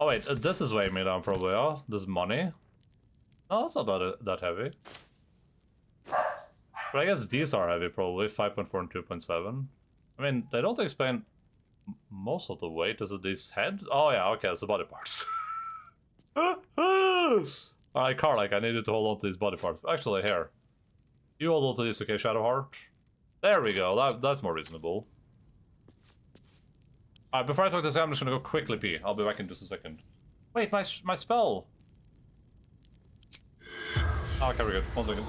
Oh wait, this is weighing me down probably, oh? This money? Oh, that's not that heavy. But I guess these are heavy probably, 5.4 and 2.7. I mean, they don't explain most of the weight. Is it these heads? Oh yeah, okay, it's the body parts. Alright, Karlak, I need you to hold on to these body parts. Actually, here. You hold on to these, okay, Shadowheart? There we go, that's more reasonable. Alright, before I talk to this guy, I'm just gonna go quickly pee. I'll be back in just a second. Wait, my spell! Oh, okay, we're good. 1 second.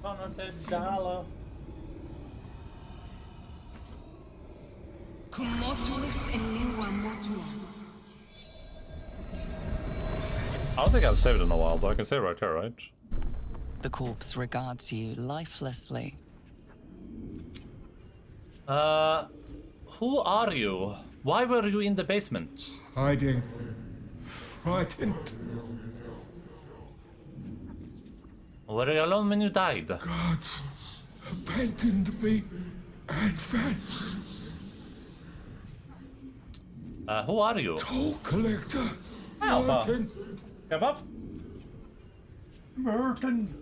$100. I don't think I've saved in a while, but I can save right here, right? The corpse regards you lifelessly. Who are you? Why were you in the basement? Hiding. Frightened. Were you alone when you died? Gods abandoned me and Vance. Who are you? Toll collector. Alpha. Merton. Come up. Merton.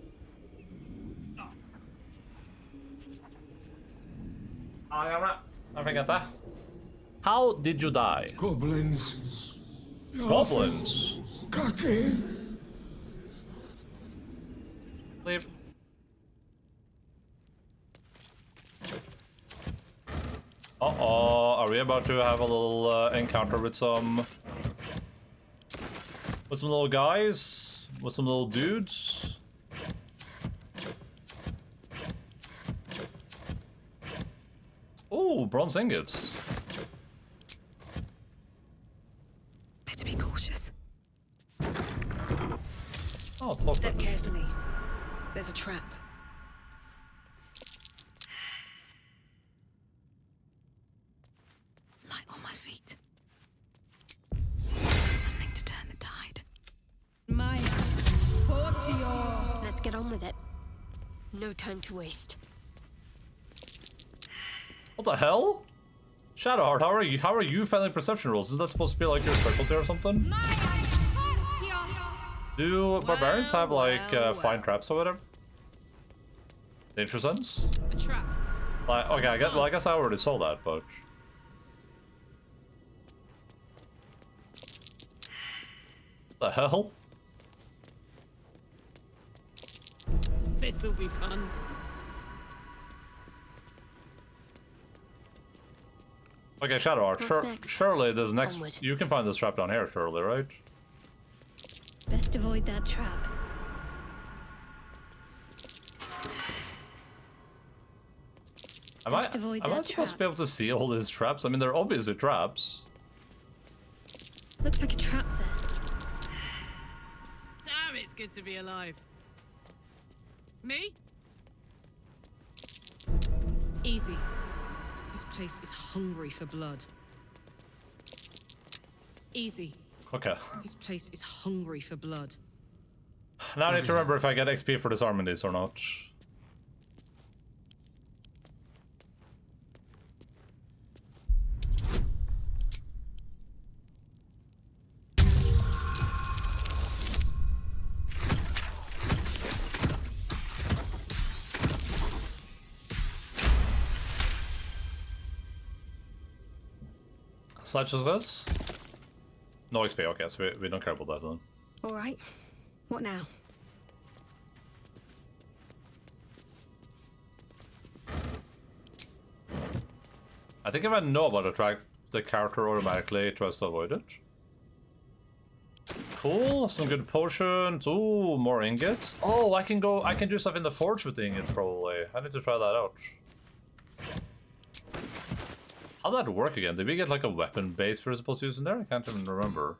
I forget that. How did you die? Goblins. Goblins? Got in. Leave. Uh-oh, are we about to have a little encounter with some little guys? With some little dudes? Ooh, bronze ingots. Better be cautious. Oh, close. Step carefully. There's a trap. Light on my feet. Something to turn the tide. Let's get on with it. No time to waste. What the hell? Shadowheart, how are you failing perception rolls? Is that supposed to be like your specialty or something? Do barbarians have like fine traps or whatever? Danger sense? A trap. Like, okay, I guess I already saw that, but the hell? This'll be fun. Okay, Shadowheart, What's next? surely this next Onward. you can find this trap down here, surely, right? Best avoid that trap. Am I Best avoid am I that supposed to be trap. able to see all these traps? I mean, they're obviously traps. Looks like a trap there. Damn, it's good to be alive. Me? Easy. This place is hungry for blood. Easy. Okay. This place is hungry for blood. Now I need to remember if I get XP for disarming these or not. Such as this? No XP, okay, so we don't care about that then. All right. What now? I think if I know about it, track the character automatically tries to avoid it. Cool, some good potions. Ooh, more ingots. Oh, I can do stuff in the forge with the ingots probably. I need to try that out. How'd that work again? Did we get like a weapon base we're supposed to use in there? I can't even remember.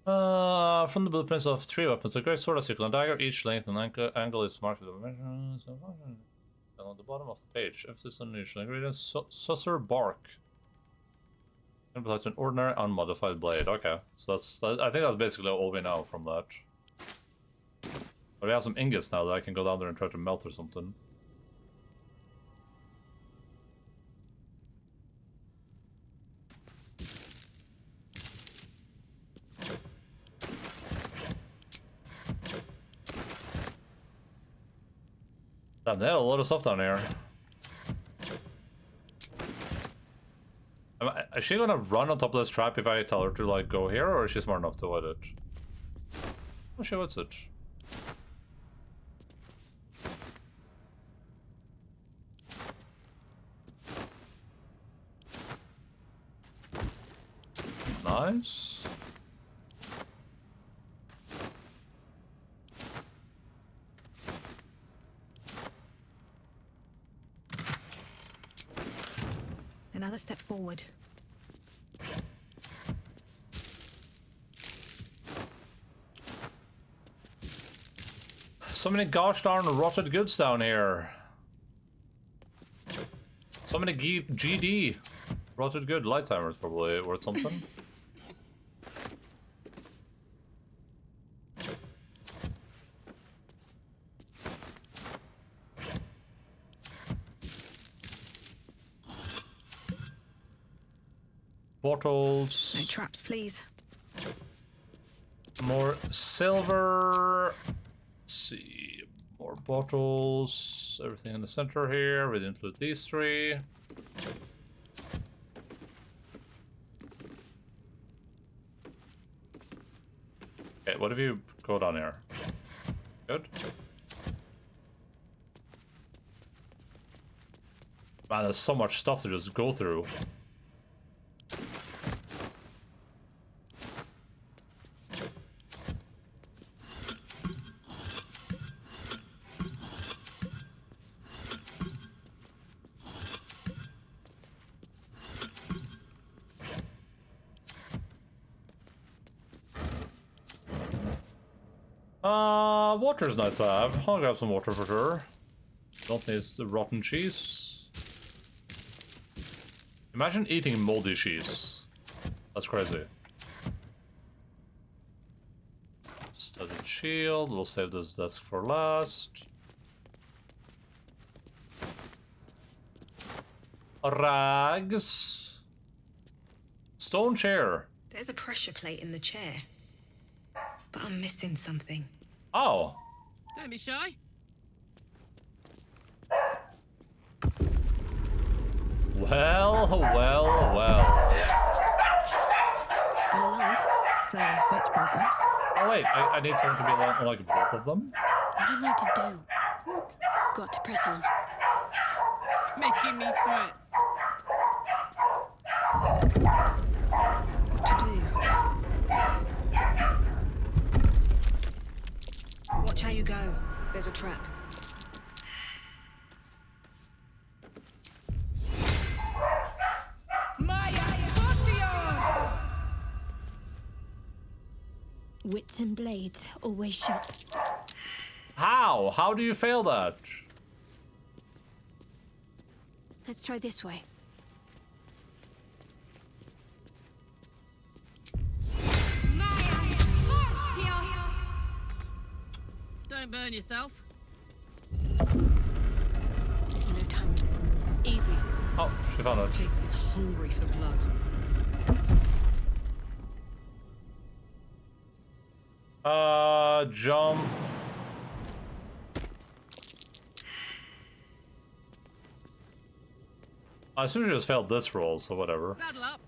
From the blueprints of 3 weapons, a great sword, a sickle, and dagger, each length and angle is marked with a measurement. On the bottom of the page, emphasis on usual ingredients, susser bark. Like an ordinary unmodified blade. Okay, so I think that's basically all we know from that. But we have some ingots now that I can go down there and try to melt or something. Damn, they had a lot of stuff down here. Is she gonna run on top of this trap if I tell her to like go here, or is she smart enough to avoid it? Oh, she avoids it. Nice. Another step forward. So many gosh darn rotted goods down here. So many GD. Rotted good. Light timers probably worth something. Bottles. No traps, please. More silver. Let's see. More bottles. Everything in the center here. We didn't loot these 3. Okay, what if you go down here? Good. Man, there's so much stuff to just go through. Water's nice to have. I'll grab some water for sure. Don't need the rotten cheese. Imagine eating moldy cheese. That's crazy. Studded shield. We'll save this desk for last. Rags. Stone chair. There's a pressure plate in the chair. But I'm missing something. Oh. Don't be shy. Well, well, well. Still alive, so that's progress. Oh wait, I need someone to be on like both of them? I don't know what to do. Got to press on. Making me sweat. What to do? Watch how you go. There's a trap. Wits and blades always sharp. How? How do you fail that? Let's try this way. Don't burn yourself. There's no time. Easy. Oh, she found This it. place is hungry for blood. I assume you just failed this roll, so whatever. Saddle up.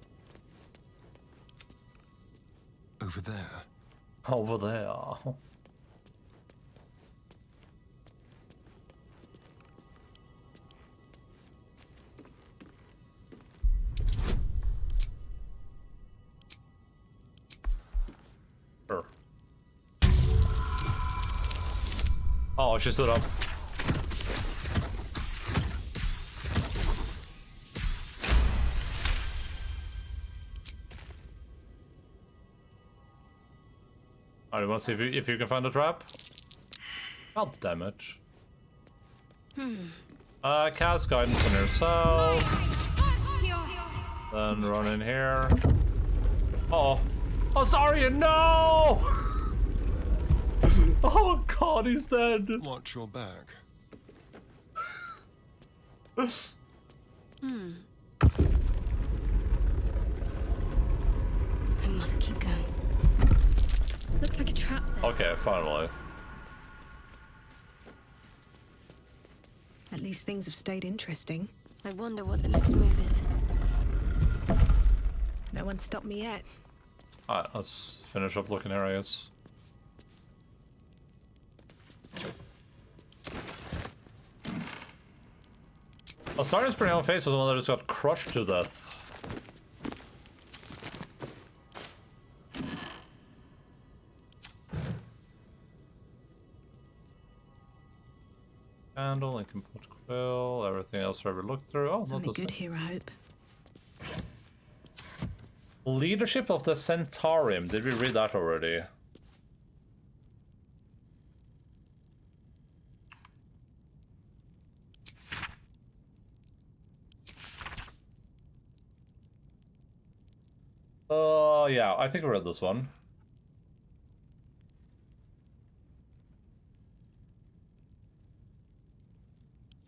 Over there. Over there. Sure. Oh, she stood up. Alright, want to see if you can find the trap? God damn it. Cast guidance on yourself. Then run in here. Oh. Oh, sorry, no! Oh god, he's dead. Watch your back. I must keep going. Looks like a trap there. Okay, finally. At least things have stayed interesting. I wonder what the next move is. No one stopped me yet. Alright, let's finish up looking here, I guess. Astarion's pretty on face was the one that just got crushed to death. Candle, Lincoln Put Quill, everything else I ever looked through. Oh, Something not this good thing. here, I hope. Leadership of the Centaurium. Did we read that already? Yeah, I think we read this one.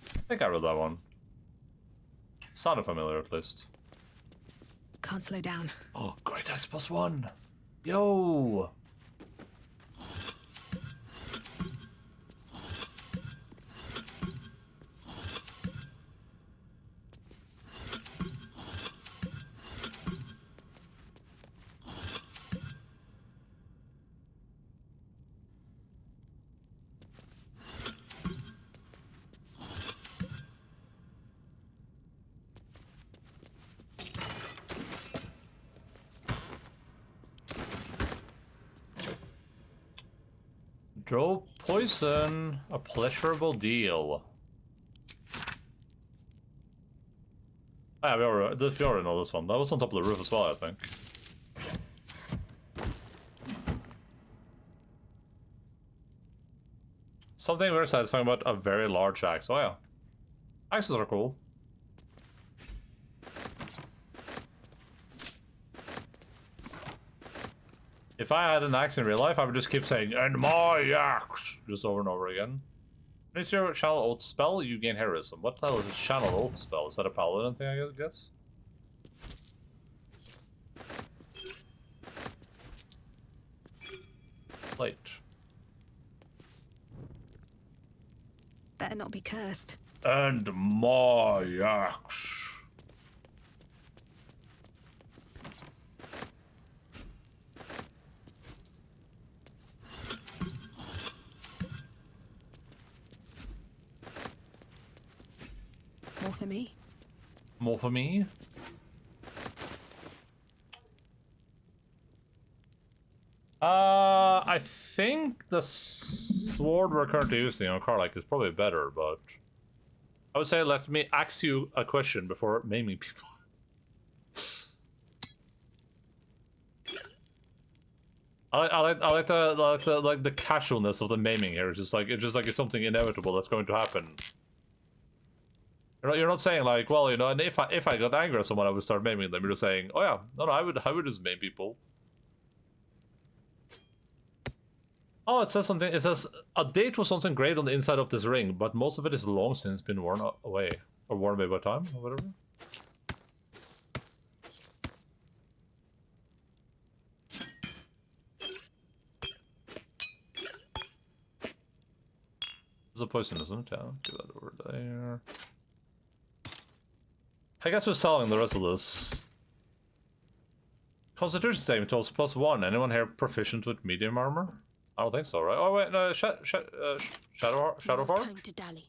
I think I read that one. Sounded familiar, at least. Can't slow down. Oh, Great Axe +1! Yo! Draw poison, a pleasurable deal. Ah, we already know this one. That was on top of the roof as well, I think. Something very satisfying about a very large axe. Oh yeah. Axes are cool. If I had an axe in real life, I would just keep saying, "And my axe!" just over and over again. When you see your channel oath spell, you gain heroism. What the hell is a channel oath spell? Is that a paladin thing, I guess? Plate. Better not be cursed. And my axe. More for me. More for me? I think the sword we're currently using on Karlach is probably better, but I would say let me ask you a question before maiming people. I like the casualness of the maiming here. It's just like it's something inevitable that's going to happen. You're not saying like, well, you know, and if I got angry at someone, I would start maiming them. You're just saying, oh yeah, no, I would just maim people. Oh, it says something. It says a date was once engraved on the inside of this ring, but most of it is long since been worn away or worn away by time or whatever. There's a poison, isn't it? Yeah, do that over there. I guess we're selling the rest of this. Constitution saving throws +1. Anyone here proficient with medium armor? I don't think so, right? Oh wait, no, Shadow No Fork? time to dally.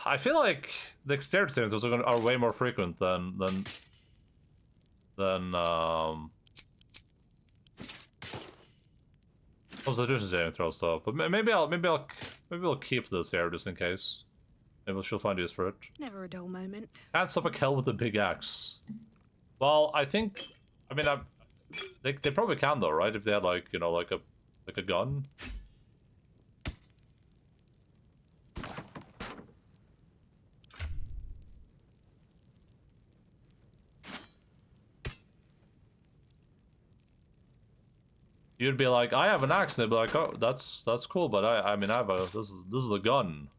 I feel like dexterity saving throws are way more frequent than Constitution saving throws though. But maybe we'll keep this here just in case. Maybe she'll find use for it. Never a dull moment. Can't stop a kill with a big axe. Well, I mean, they probably can though, right? If they had like, you know, like a gun. You'd be like, I have an axe, and they'd be like, oh, that's cool, but I mean, I have this is a gun.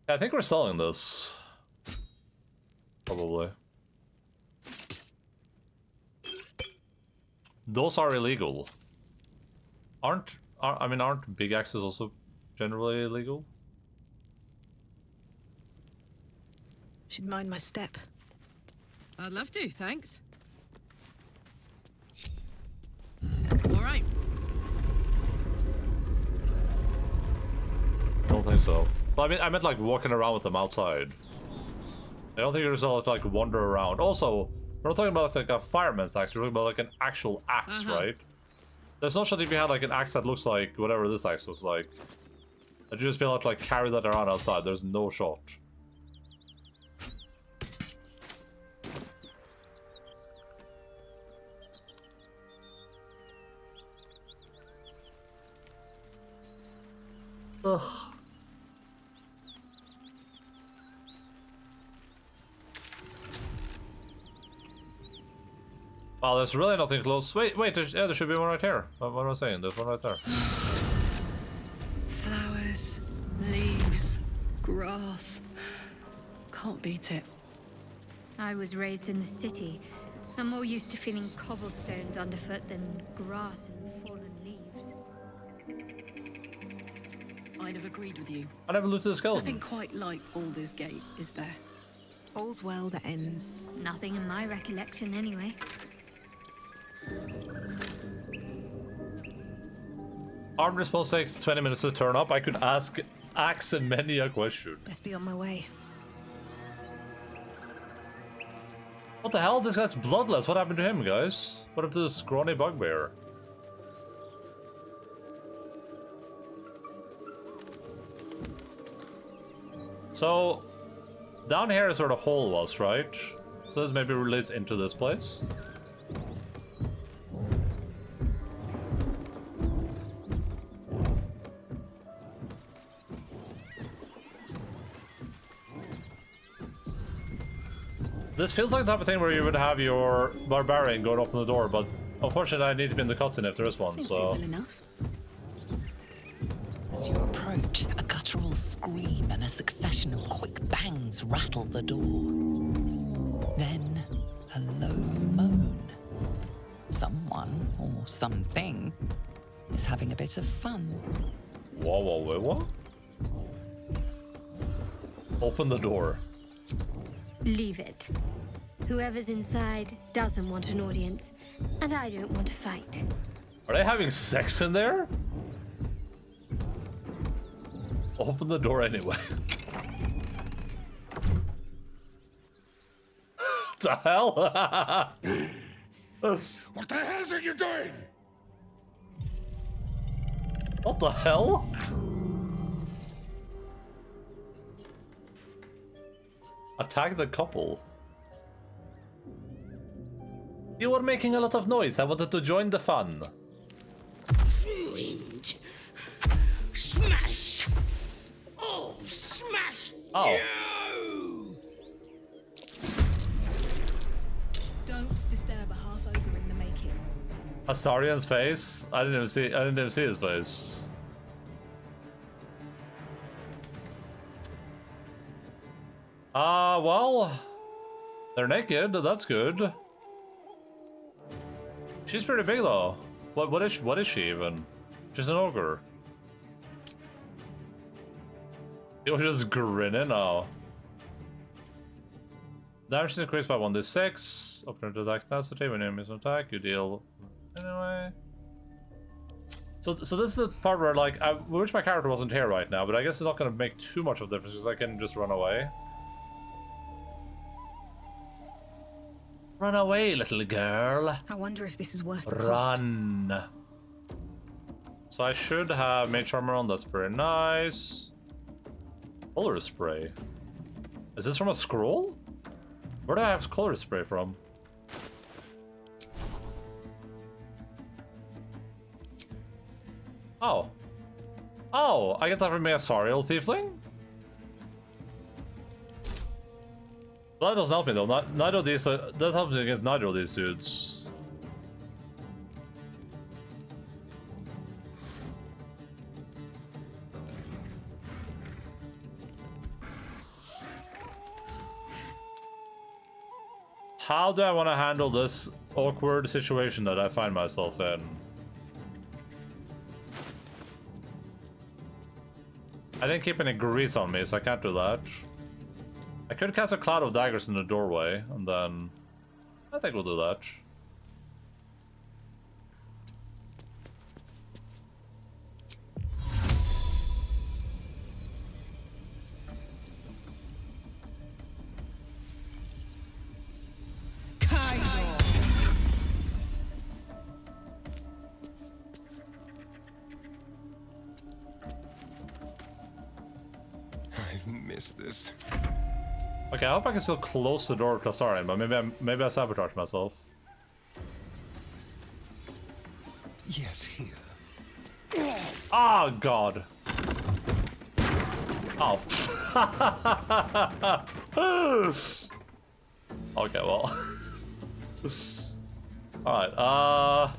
I think we're selling this. Probably. Those are illegal. Aren't big axes also generally illegal? Should mind my step. I'd love to, thanks. All right. I don't think so. Well, I mean, I meant like walking around with them outside. I don't think you're just allowed to like wander around. Also, we're not talking about like a fireman's axe, we're talking about like an actual axe, right? There's no shot if you had like an axe that looks like whatever this axe looks like. That you just be able to like carry that around outside. There's no shot. Ugh. Wow, there's really nothing close. Wait, there should be one right here. What am I saying? There's one right there. Flowers, leaves, grass. Can't beat it. I was raised in the city. I'm more used to feeling cobblestones underfoot than grass and fallen leaves. I'd have agreed with you. I never looked at the skeleton. Nothing quite like Baldur's Gate, is there? All's well that ends. Nothing in my recollection, anyway. Armed response takes 20 minutes to turn up. I could ask many a question. Best be on my way. What the hell? This guy's bloodless. What happened to him, guys? What happened to the scrawny bugbear? So, down here is where the hole was, right? So this maybe relates into this place. This feels like the type of thing where you would have your barbarian go and open the door, but unfortunately I need to be in the cutscene if there is one, Seems so... simple enough. As you approach, a guttural scream and a succession of quick bangs rattle the door. Then, a low moan. Someone, or something, is having a bit of fun. Whoa, wait, what? Open the door. Leave it. Whoever's inside doesn't want an audience, and I don't want to fight. Are they having sex in there? Open the door anyway. The hell? What the hell are you doing? What the hell? Attack the couple. You were making a lot of noise. I wanted to join the fun. Ruined. Smash. Oh, smash. Oh. You. Don't disturb a half ogre in the making. Astarian's face? I didn't even see his face. Well, they're naked. That's good. She's pretty big though. What is she even? She's an ogre. You're just grinning now. Damage is increased by 1d6. Open to attack capacity. When you miss an attack, you deal. Anyway. So this is the part where, like, I wish my character wasn't here right now, but I guess it's not going to make too much of a difference because I can just run away. Run away, little girl. I wonder if this is worth the cost. Run. So I should have Mage Armor on. That's pretty nice. Color spray. Is this from a scroll? Where do I have color spray from? Oh. Oh, I get that from a Sariel Tiefling? Well, that doesn't help me though. Neither of these. That helps me against neither of these dudes. How do I want to handle this awkward situation that I find myself in? I didn't keep any grease on me, so I can't do that. I could cast a cloud of daggers in the doorway, and then I think we'll do that. I've missed this. Okay, I hope I can still close the door to Kastarian, but maybe I sabotage myself. Yes, here. Oh God. Oh. Okay, well. Alright,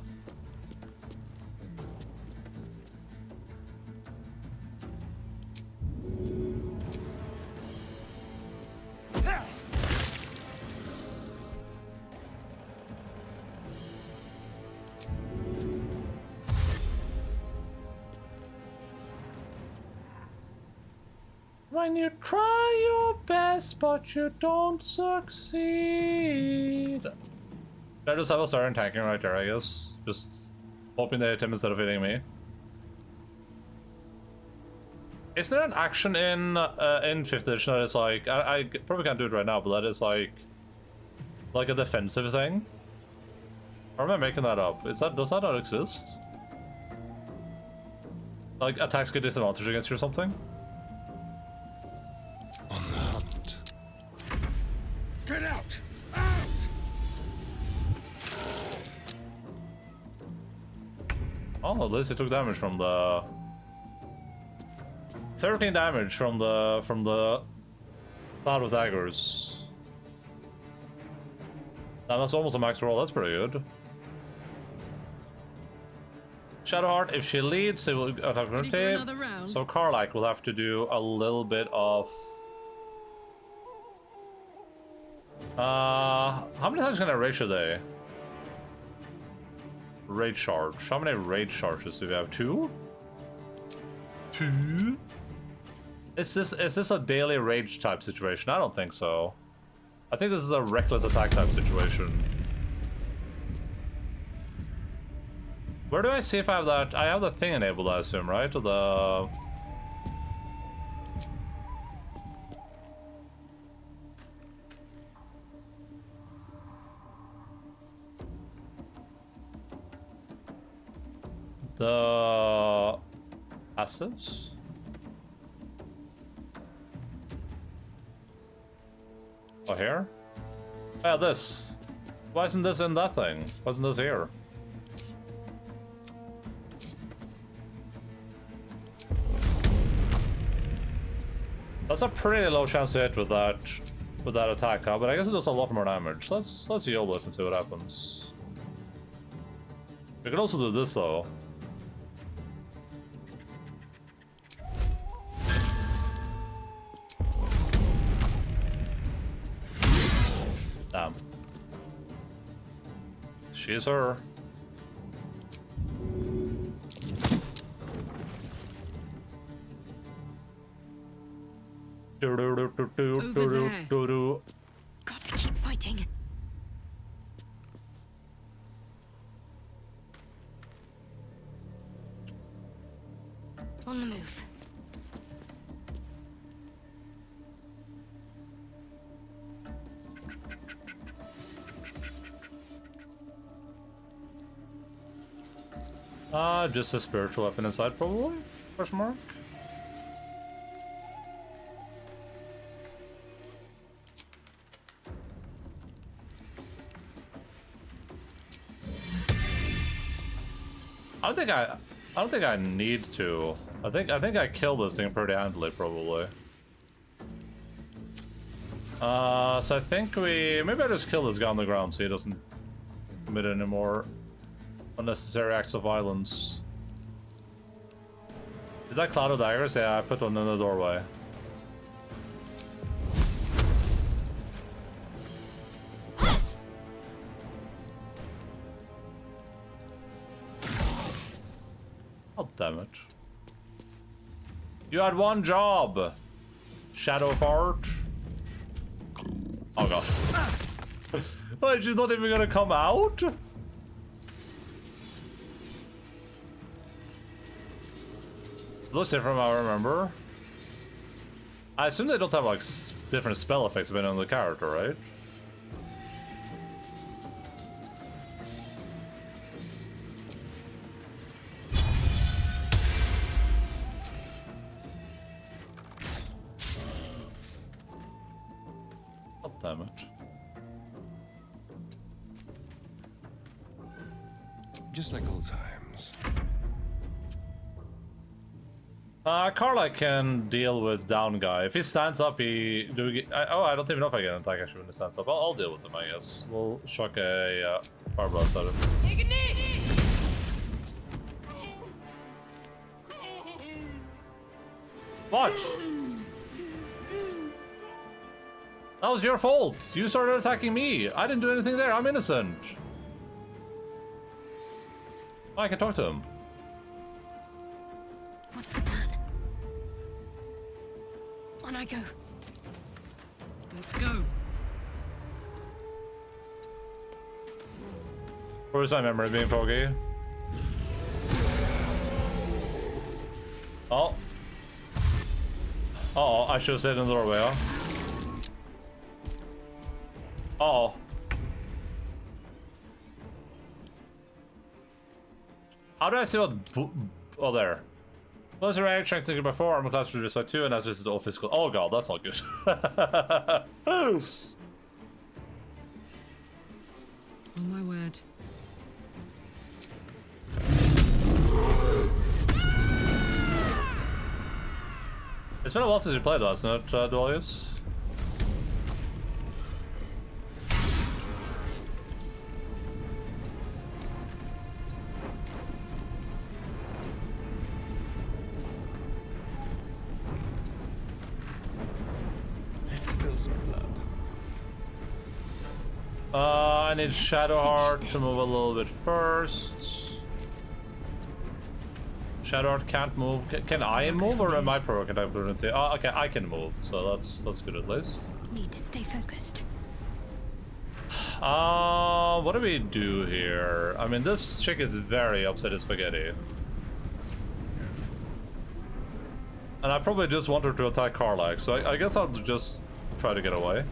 when you try your best, but you don't succeed. I just have a Siren tanking right there, I guess. Just hoping they hit him instead of hitting me. Is there an action in 5th edition that is like... I probably can't do it right now, but that is like a defensive thing? Or am I making that up? Does that not exist? Like attacks get disadvantage against you or something? On the hunt. Get out! Out! Oh, at least he took damage from the... 13 damage from the cloud of daggers. Now that's almost a max roll. That's pretty good. Shadowheart, if she leads, it will attack her Ready for tape. another round? So Karlach will have to do a little bit of. How many times can I rage a day? Rage charge. How many rage charges do we have? 2? 2? Is this a daily rage type situation? I don't think so. I think this is a reckless attack type situation. Where do I see if I have that? I have the thing enabled, I assume, right? The passives? Oh, here? Yeah, this. Why isn't this in that thing? Why isn't this here? That's a pretty low chance to hit with that attack, huh? But I guess it does a lot more damage. Let's YOLO it and see what happens. We can also do this though. Damn. She's her. Got to keep fighting. On the move. Just a spiritual weapon inside, probably? Question mark? I don't think I need to. I think I killed this thing pretty handily, probably. So I think maybe I just kill this guy on the ground so he doesn't commit any more unnecessary acts of violence. Is that Cloud of Daggers? Yeah, I put one in the doorway. Oh, damn it. You had one job! Shadow fart. Oh god. Wait, she's not even gonna come out? Looks different from how I remember. I assume they don't have like different spell effects depending on the character, right? God damn it. Just like old times. Carla can deal with down guy. If he stands up, I don't even know if I get an attack actually when he stands up. I'll deal with him, I guess. We'll shock a fire blast at him. What? That was your fault. You started attacking me. I didn't do anything there. I'm innocent. Oh, I can talk to him. What's the plan? On I go. Let's go. Or is my memory being foggy? Oh. Uh-oh, I should have stayed in the doorway, huh? Uh-oh. How do I see what... Oh, there. Those are right, trying to think before, I'm class to this by 2, and as this is all physical. Oh god, that's not good. Oh my word. It's been a while since you played that, hasn't it, Dwalius? Let's spill some blood. I need Shadowheart to move a little bit first. Shadowheart can't move. Can I move, or am I broken? Oh, okay, I can move, so that's good at least. Need to stay focused. What do we do here? I mean, this chick is very upset at spaghetti. And I probably just want her to attack Karlach, so I guess I'll just try to get away.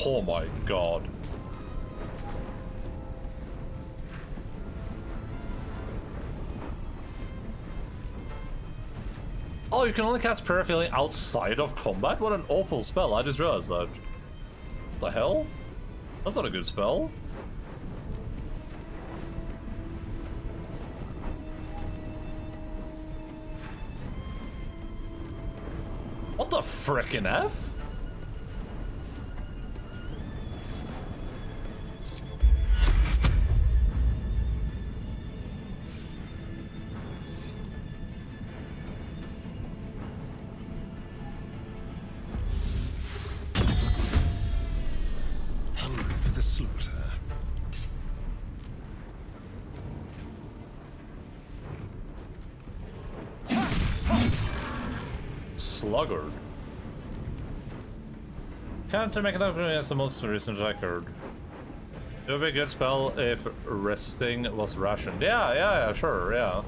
Oh my god. Oh, you can only cast Prayer Feeling outside of combat? What an awful spell, I just realized that. What the hell? That's not a good spell. What the frickin' F? Hungry for the slaughter. sluggard. Can't make it up against the most recent record. It would be a good spell if resting was rationed. Yeah, sure, yeah.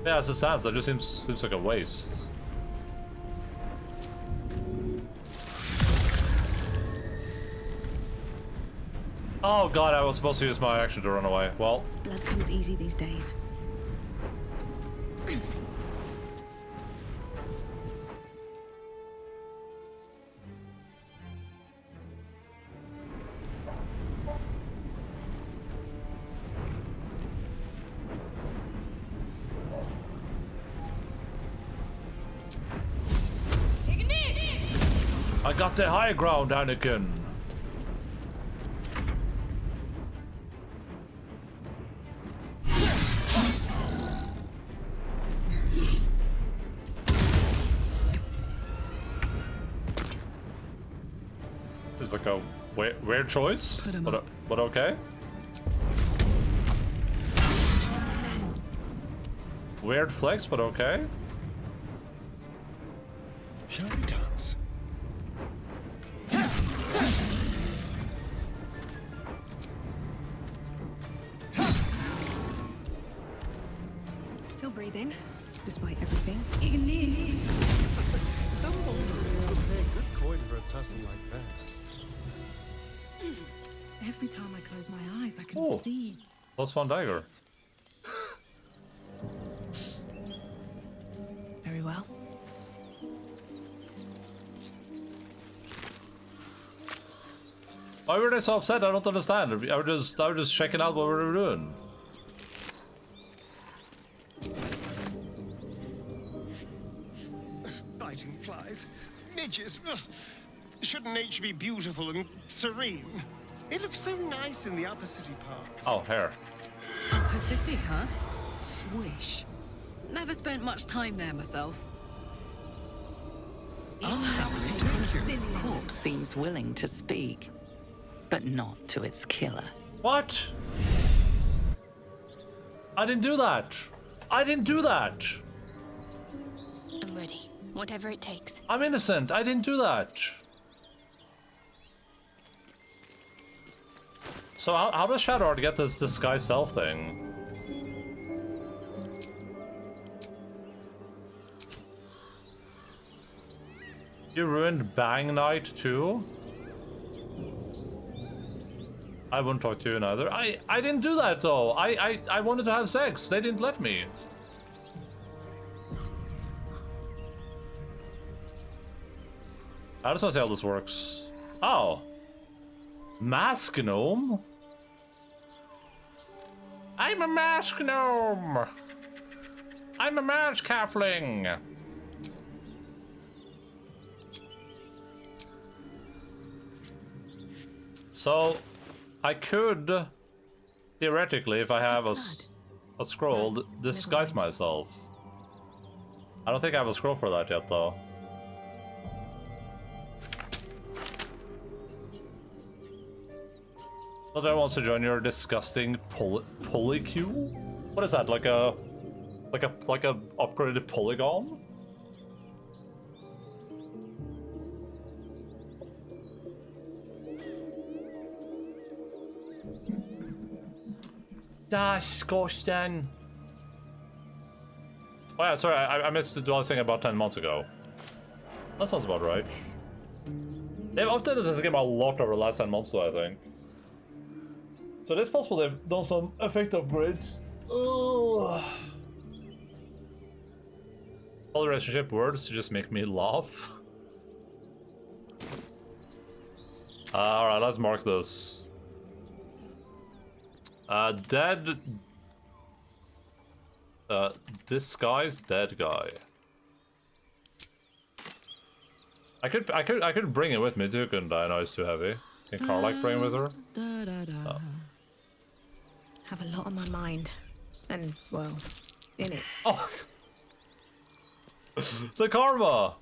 Yeah, as it stands, that just seems like a waste. Oh god, I was supposed to use my action to run away. Well, Blood comes easy these days. I got the high ground, Anakin. This is like a weird choice, but okay. Weird flex, but okay. Shall we dance? Still breathing, despite everything. Some Baldur would pay good coin for a tussle like that. Every time I close my eyes, I can see. +1 dagger. Very well. Why were they so upset? I don't understand. I was just checking out what we were doing. Biting flies. Midges. Ugh. Shouldn't nature be beautiful and serene? It looks so nice in the upper city parks. Oh, hair. Upper City, huh? Swish. Never spent much time there myself. Corpse seems willing to speak, but not to its killer. What? I didn't do that. I didn't do that. I'm ready. Whatever it takes. I'm innocent. I didn't do that. So how does Shadowheart get this guy's self thing? You ruined Bang Night too? I wouldn't talk to you neither. I didn't do that though. I wanted to have sex. They didn't let me. I just want to see how this works. Oh. Mask gnome? I'm a mask gnome. I'm a mask halfling. So, I could, theoretically, if I have a scroll, disguise myself. I don't think I have a scroll for that yet, though. Not everyone wants to join your disgusting polycule? What is that? Like a upgraded polygon? Disgusting. Oh yeah, sorry, I missed the dual thing about 10 months ago. That sounds about right. They've updated this game a lot over the last 10 months though, I think. So it's possible they've done some effect upgrades. All the relationship words just make me laugh. Alright, let's mark this. Dead. Disguised dead guy. I could bring it with me too, couldn't I? I know it's too heavy. Can Carlac bring it with her? Oh. Have a lot on my mind. And, well, in it. Oh! The karma!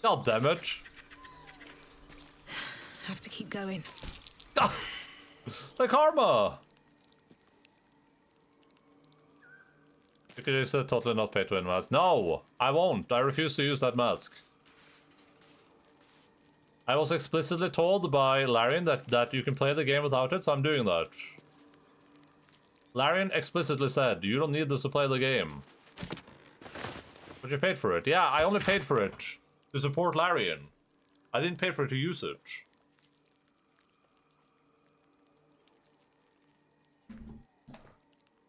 God damn it. Have to keep going. Ah! The karma! You could use a totally not pay to win mask. No, I won't. I refuse to use that mask. I was explicitly told by Larian that you can play the game without it, so I'm doing that. Larian explicitly said, you don't need this to play the game. But you paid for it. Yeah, I only paid for it to support Larian. I didn't pay for it to use it.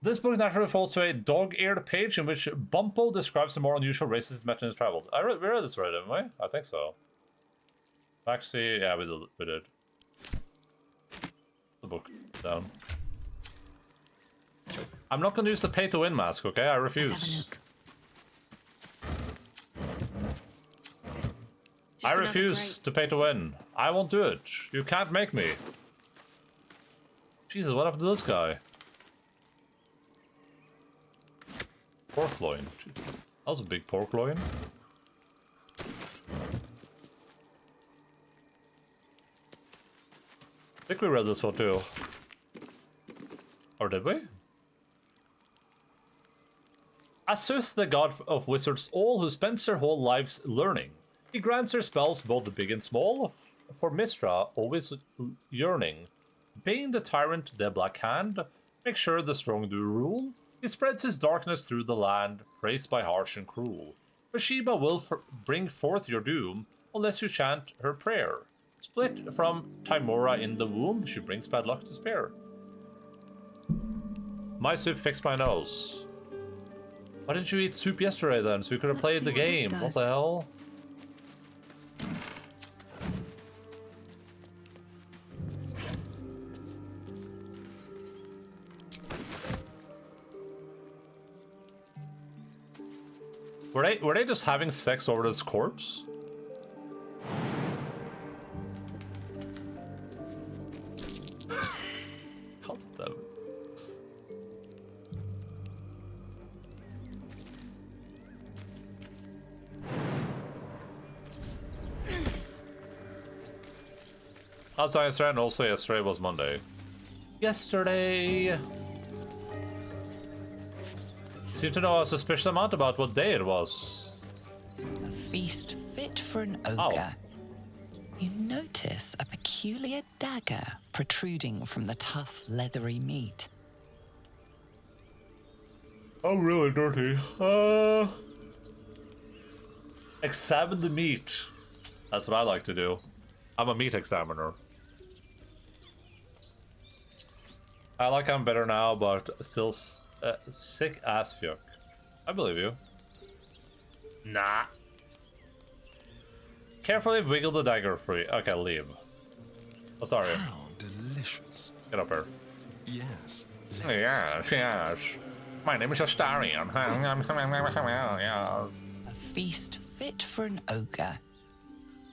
This book naturally falls to a dog-eared page in which Bumpo describes the more unusual races met in his travels. We read this right, didn't we? I think so. Maxi, yeah, we did. The book down. I'm not gonna use the pay-to-win mask, okay? I refuse. I refuse to pay to win. I won't do it. You can't make me. Jesus, what happened to this guy? Pork loin. That was a big pork loin. I think we read this one too. Or did we? Asuth, the god of wizards, all who spends their whole lives learning. He grants her spells both the big and small, for Mistra, always yearning. Bane the tyrant, the black hand, make sure the strong do rule. He spreads his darkness through the land, praised by harsh and cruel. Bathsheba will bring forth your doom, unless you chant her prayer. Split from Timora in the womb, she brings bad luck to spare. My soup fixed my nose. Why didn't you eat soup yesterday then, so we could have played the game? What the hell? Were they just having sex over this corpse? God damn it. Outside yesterday, and also yesterday was Monday. Yesterday! Seem to know a suspicious amount about what day it was. A feast fit for an ogre. You notice a peculiar dagger protruding from the tough, leathery meat. I'm really dirty. Examine the meat. That's what I like to do. I'm a meat examiner. I like I'm better now, but still sick ass fuck. I believe you. Nah. Carefully wiggle the dagger free. Okay, leave. Oh, sorry. How delicious. Get up here. Yes. Yes. My name is Astarion. A feast fit for an ogre.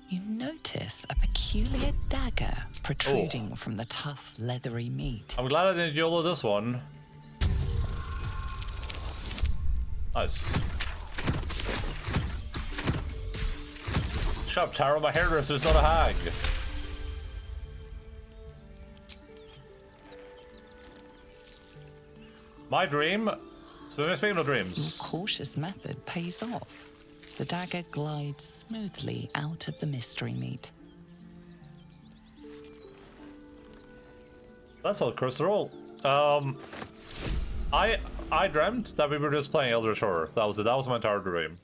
You notice a peculiar dagger protruding from the tough, leathery meat. I'm glad I didn't YOLO this one. Nice. Shut up, Taro. My hairdresser is not a hag. My dream. Speaking of dreams. Your cautious method pays off. The dagger glides smoothly out of the mystery meat. That's all, Crystal. I dreamt that we were just playing Eldritch Horror. That was it. That was my entire dream.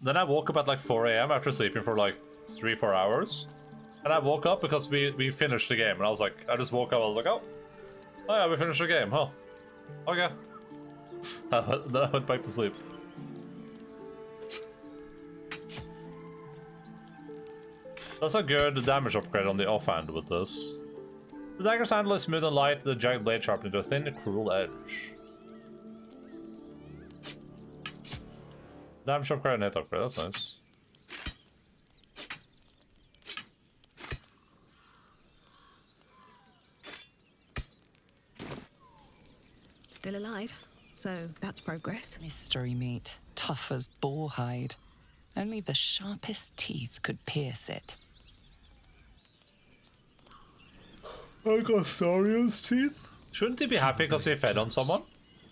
Then I woke up at like 4 AM after sleeping for like 3-4 hours. And I woke up because we finished the game. And I was like, I just woke up, I was like, oh yeah, we finished the game, huh? Okay. Then I went back to sleep. That's a good damage upgrade on the offhand with this. The dagger's handle is smooth and light, the jagged blade sharpened to a thin, cruel edge. Damage upgrade and hit upgrade, that's nice. Still alive, so that's progress. Mystery meat, tough as boar hide. Only the sharpest teeth could pierce it. I got Saurion's teeth. Shouldn't he be happy because he fed on someone?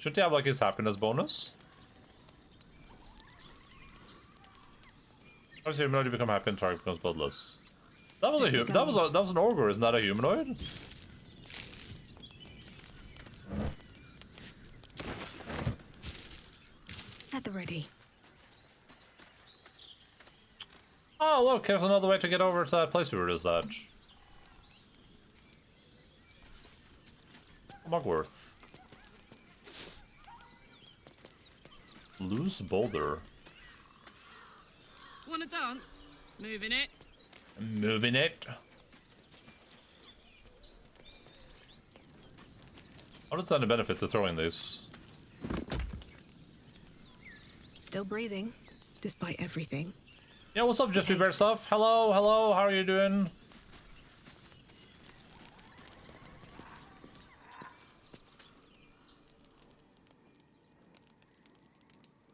Should he have like his happiness bonus? How does a humanoid become happy and target becomes bloodless? That was that was an ogre, isn't that a humanoid? At the ready. Oh look, there's another way to get over to that place we were just at. Mugworth. Loose boulder. Wanna dance? Moving it. Moving it. What is that a benefit to throwing these? Still breathing, despite everything. Yeah, what's up, Jiffy Bear stuff? Hello, hello, how are you doing?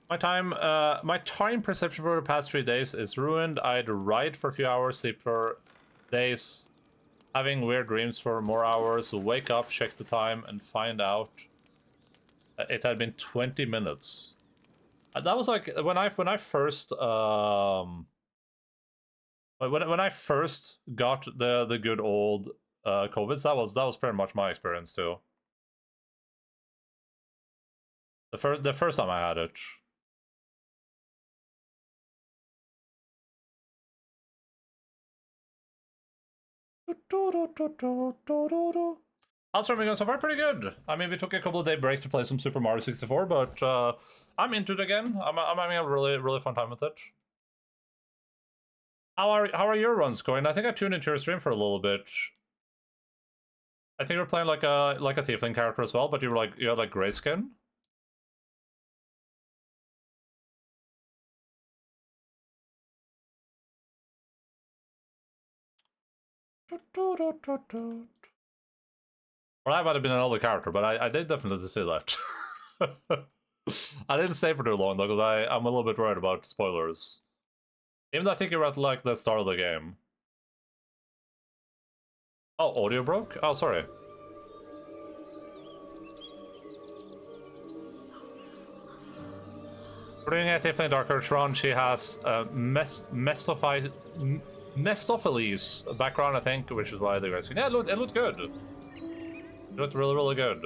My time perception for the past 3 days is ruined. I'd write for a few hours, sleep for days, having weird dreams for more hours, wake up, check the time, and find out it had been 20 minutes. That was like when I first when I first got the good old COVID. That was pretty much my experience too. The first time I had it. How's streaming going so far? Pretty good. I mean, we took a couple of day break to play some Super Mario 64, but I'm into it again. I'm having a really fun time with it. How are your runs going? I think I tuned into your stream for a little bit. I think you were playing like a tiefling character as well, but you had like gray skin. Or I might have been another character, but I did definitely see that. I didn't stay for too long though, because I'm a little bit worried about spoilers. Even though I think you're at like the start of the game. Oh, audio broke? Oh, sorry. We're doing a Tiefling Dark Arch run. She has Mephistopheles background, I think, which is why the guys. Yeah, it looked good. It looked really good.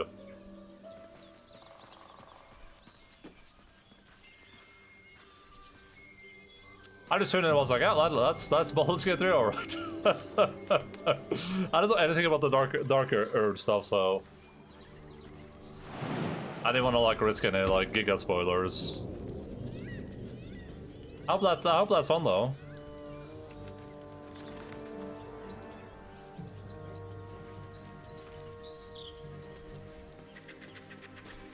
I just tuned in and was like, yeah, that's Baldur's Gate 3, alright. I don't know anything about the darker Earth stuff, so I didn't want to like risk any like giga spoilers. I hope that's fun though.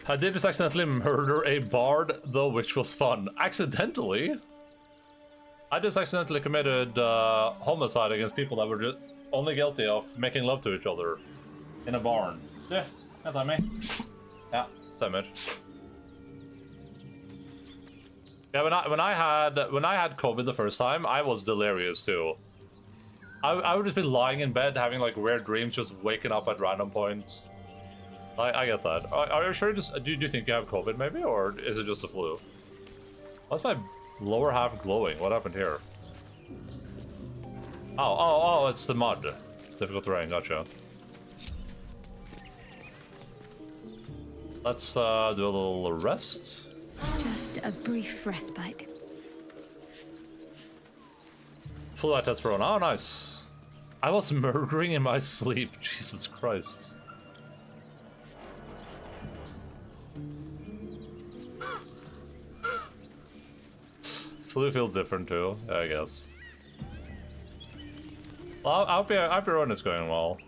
I did just accidentally murder a bard though, which was fun. Accidentally? I just accidentally committed homicide against people that were just only guilty of making love to each other in a barn. Yeah, that's on me. Yeah, same it. Yeah, when I had COVID the first time, I was delirious too. I would just be lying in bed having like weird dreams, just waking up at random points. I get that. Are you sure? Do you think you have COVID maybe, or is it just the flu? Why's my lower half glowing? What happened here? Oh, it's the mud. Difficult terrain, gotcha. Let's do a little rest. Just a brief respite. Full light test thrown. Oh, nice. I was murdering in my sleep. Jesus Christ. Flu feels different too, I guess. Well, I hope your run is going well.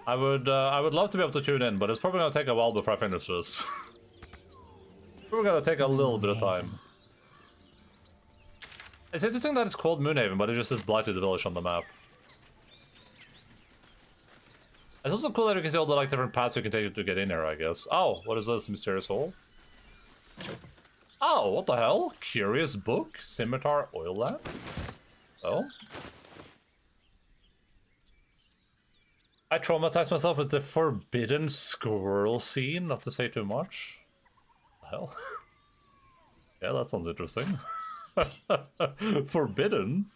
I would love to be able to tune in, but it's probably gonna take a while before I finish this. We're gonna take a little bit of time. It's interesting that it's called Moonhaven, but it just says Blighted Village on the map. It's also cool that you can see all the like different paths you can take to get in here, I guess. Oh, what is this? Mysterious hole? Oh, what the hell? Curious book? Scimitar oil lamp? Oh? I traumatized myself with the forbidden squirrel scene, not to say too much. The hell? Yeah, that sounds interesting. Forbidden?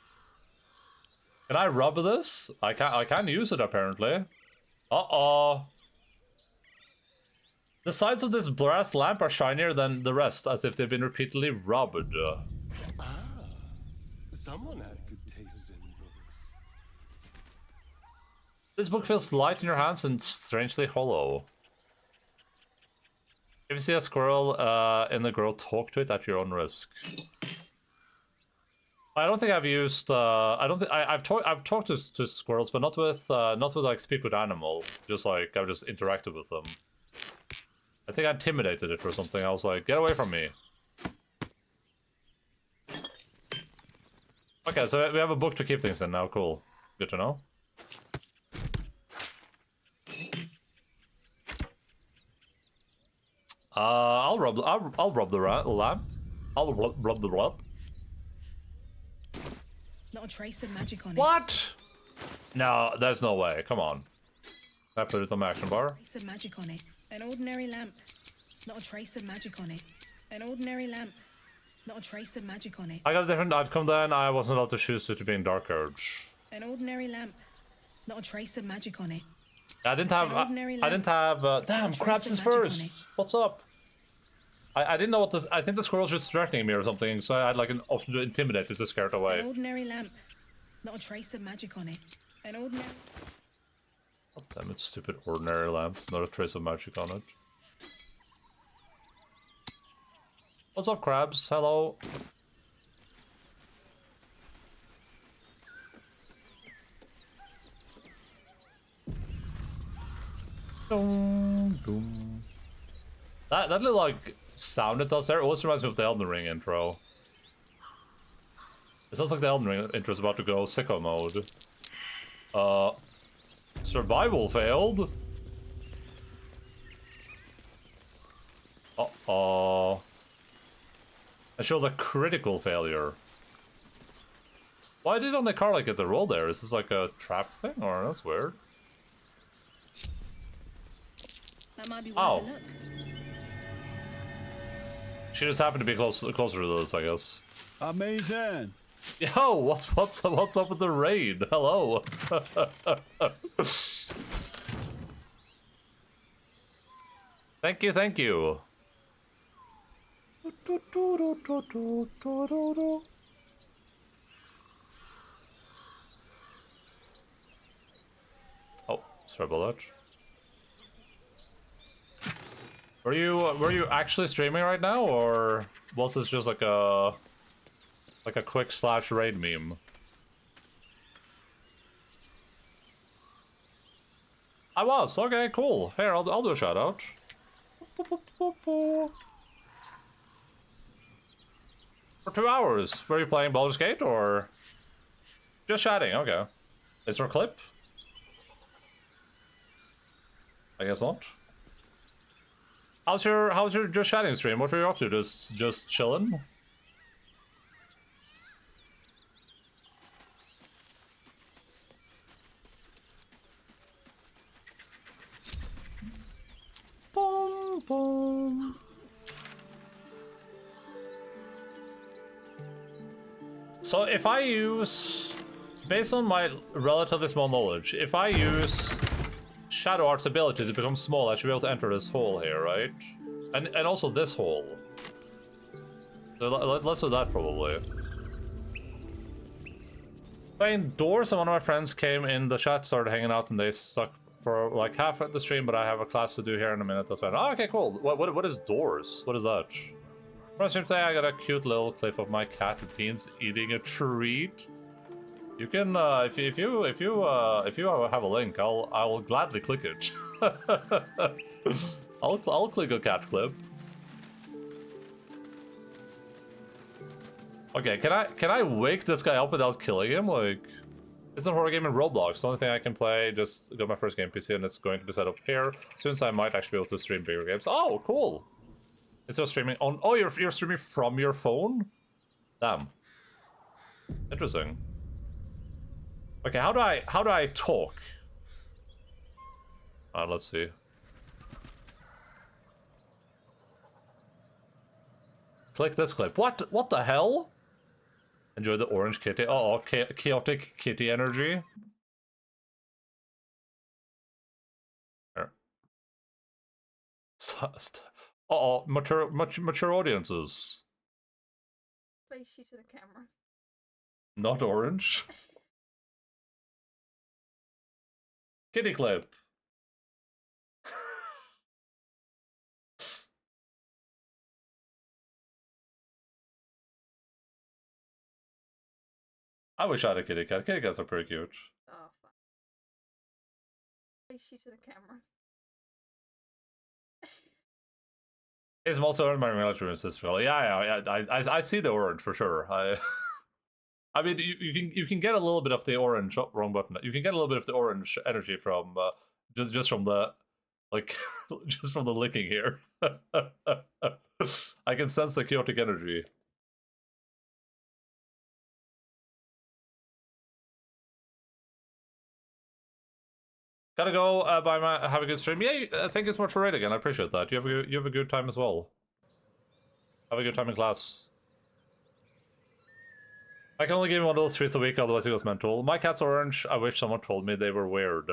Can I rub this? I can use it apparently. Uh-oh. The sides of this brass lamp are shinier than the rest, as if they've been repeatedly rubbed. Someone had good taste in books. This book feels light in your hands and strangely hollow. If you see a squirrel in the girl, talk to it at your own risk. I don't think I've used. I've talked to squirrels, but not with like speak with animal. Just like I've just interacted with them. I think I intimidated it or something. I was like, get away from me. Okay, so we have a book to keep things in now. Cool. Good to know. I'll rub the lamp. I'll rub the lamp. Not a trace of magic on it. What? No, there's no way. Come on. Can I put it on my action bar? Trace of magic on it. An ordinary lamp. Not a trace of magic on it. An ordinary lamp. Not a trace of magic on it. I got a different outcome then. I wasn't allowed to choose it to be in Dark Urge. An ordinary lamp. Not a trace of magic on it. I didn't have. I didn't have. Damn, Krabs is first. What's up? I didn't know what this. I think the squirrel's just threatening me or something, so I had like an option to intimidate it to scare it away. An ordinary lamp. Not a trace of magic on it. An ordinary. God damn it, stupid ordinary lamp. Not a trace of magic on it. What's up, Krabs? Hello. Dum, dum. That little like sound it does there always reminds me of the Elden Ring intro. It sounds like the Elden Ring intro is about to go sicko mode. Survival failed. Uh-oh. I showed a critical failure. Why did only Carla get the roll there? Is this like a trap thing, or that's weird? That might be worth Oh. a look. She just happened to be closer to this, I guess. Amazing. Yo, what's up with the raid? Hello. Thank you. Oh, sorry about that. Were you actually streaming right now, or was this just like a quick slash raid meme? I was. Okay, cool. Here, I'll do a shout out. For 2 hours, were you playing Baldur's Gate or just chatting? Okay. Is there a clip? I guess not. How's your just chatting stream? What were you up to? Just chilling? Boom, boom. So if I use, based on my relatively small knowledge, if I use Shadow Art's ability to become small, I should be able to enter this hole here, right? And also this hole. So let's do that probably. Playing Doors, and one of my friends came in the chat, started hanging out, and they stuck for like half of the stream, but I have a class to do here in a minute. That's fine. Oh, okay, cool. What is Doors? What is that? For my stream today, I got a cute little clip of my cat Beans eating a treat. You can, if you have a link, I'll gladly click it. I'll click a cat clip. Okay, can I wake this guy up without killing him? Like, it's a horror game in Roblox. The only thing I can play, just got my first game PC, and it's going to be set up here. Soon I might actually be able to stream bigger games. Oh, cool. Instead of streaming on, oh, you're streaming from your phone? Damn. Interesting. Okay, how do I talk? Alright, let's see. Click this clip. What the hell? Enjoy the orange kitty. Oh, chaotic kitty energy. Here. Uh-oh, mature audiences. Face you to the camera. Not orange. Kitty clip. I wish I had a kitty cat. Kitty cats are pretty cute. Oh, fuck. Face you to the camera. It's also in my military sister. Yeah. I see the orange for sure. I mean, you can get a little bit of the orange. Oh, wrong button. You can get a little bit of the orange energy from just from the just from the licking here. I can sense the chaotic energy. Gotta go. Have a good stream. Yeah, thank you so much for raiding again. I appreciate that. You have a good time as well. Have a good time in class. I can only give him one of those treats a week, otherwise he goes mental. My cat's orange. I wish someone told me they were weird.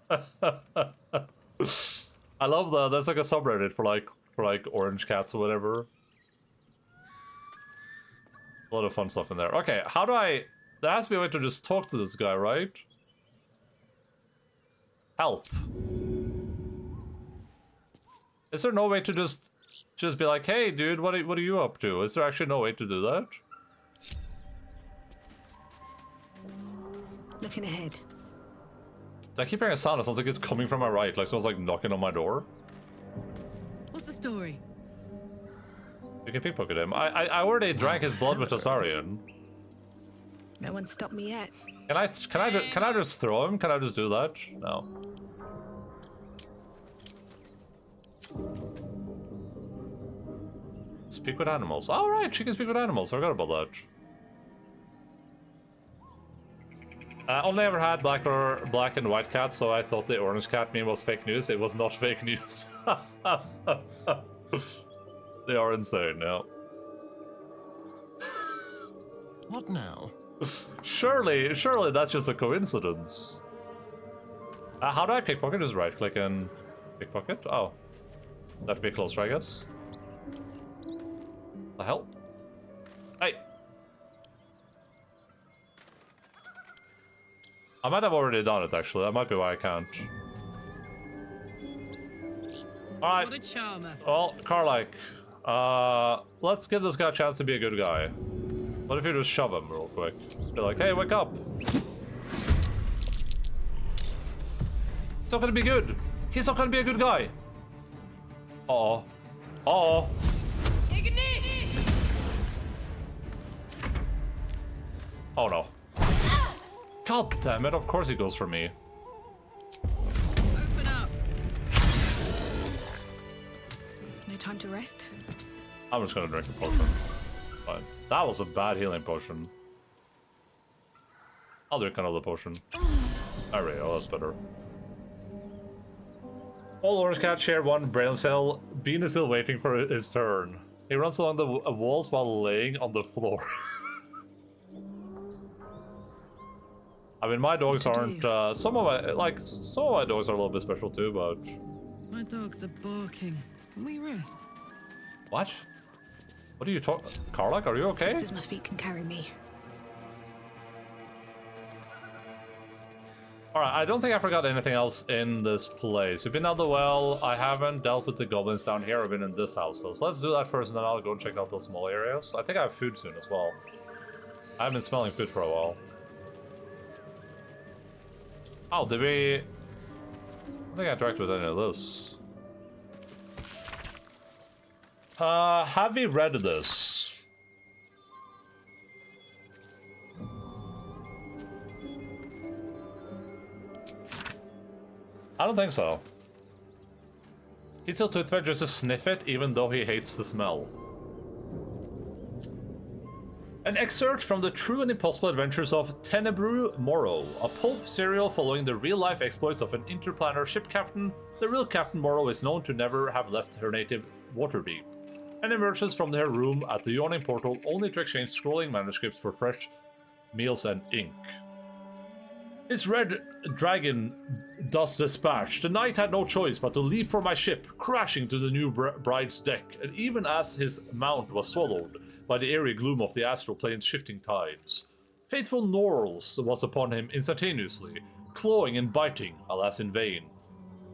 I love that. There's like a subreddit for like orange cats or whatever. A lot of fun stuff in there. Okay, how do I? There has to be a way to just talk to this guy, right? Help. Is there no way to just be like, hey, dude, what are you up to? Is there actually no way to do that? Looking ahead. I keep hearing a sound. It sounds like it's coming from my right, like someone's like knocking on my door. What's the story? You can pickpocket him. I already drank his blood with Tasarian. No one stopped me yet. Can I just throw him? Can I just do that? No. Speak with animals. All right, she can speak with animals. I forgot about that. Only ever had black and white cats, so I thought the orange cat meme was fake news. It was not fake news. They are insane now. What now? Surely that's just a coincidence. How do I pickpocket? Just right click and pickpocket? Oh. That'd be closer, I guess. The hell? Hey! I might have already done it, actually. That might be why I can't. Alright. What a charmer. Well, Carlike. Let's give this guy a chance to be a good guy. What if you just shove him real quick? Just be like, hey, wake up! He's not gonna be good! He's not gonna be a good guy! Uh-oh. Uh-oh. Oh no. God damn it, of course he goes for me. Open up. No time to rest. I'm just gonna drink the potion. Fine. That was a bad healing potion. I'll drink another potion. There we go, that's better. All orange cats share one brain cell. Bean is still waiting for his turn. He runs along the walls while laying on the floor. I mean, my dogs aren't. Some of my dogs are a little bit special too, but. My dogs are barking. Can we rest? What? What are you talking? Karlak, are you okay? Swift as my feet can carry me. Alright, I don't think I forgot anything else in this place. We've been down the well. I haven't dealt with the goblins down here. I've been in this house, though. So let's do that first, and then I'll go and check out those small areas. I think I have food soon as well. I haven't been smelling food for a while. Oh, did we... I don't think I interacted with any of this. Have we read this? I don't think so. He still toothpick just to sniff it, even though he hates the smell. An excerpt from the true and impossible adventures of Tenebrew Morrow, a pulp serial following the real-life exploits of an interplanar ship captain. The real Captain Morrow is known to never have left her native Waterdeep, and emerges from her room at the yawning portal only to exchange scrolling manuscripts for fresh meals and ink. His red dragon thus dispatched, the knight had no choice but to leap for my ship, crashing to the new bride's deck, and even as his mount was swallowed by the airy gloom of the astral plane's shifting tides, faithful Norls was upon him instantaneously, clawing and biting, alas in vain.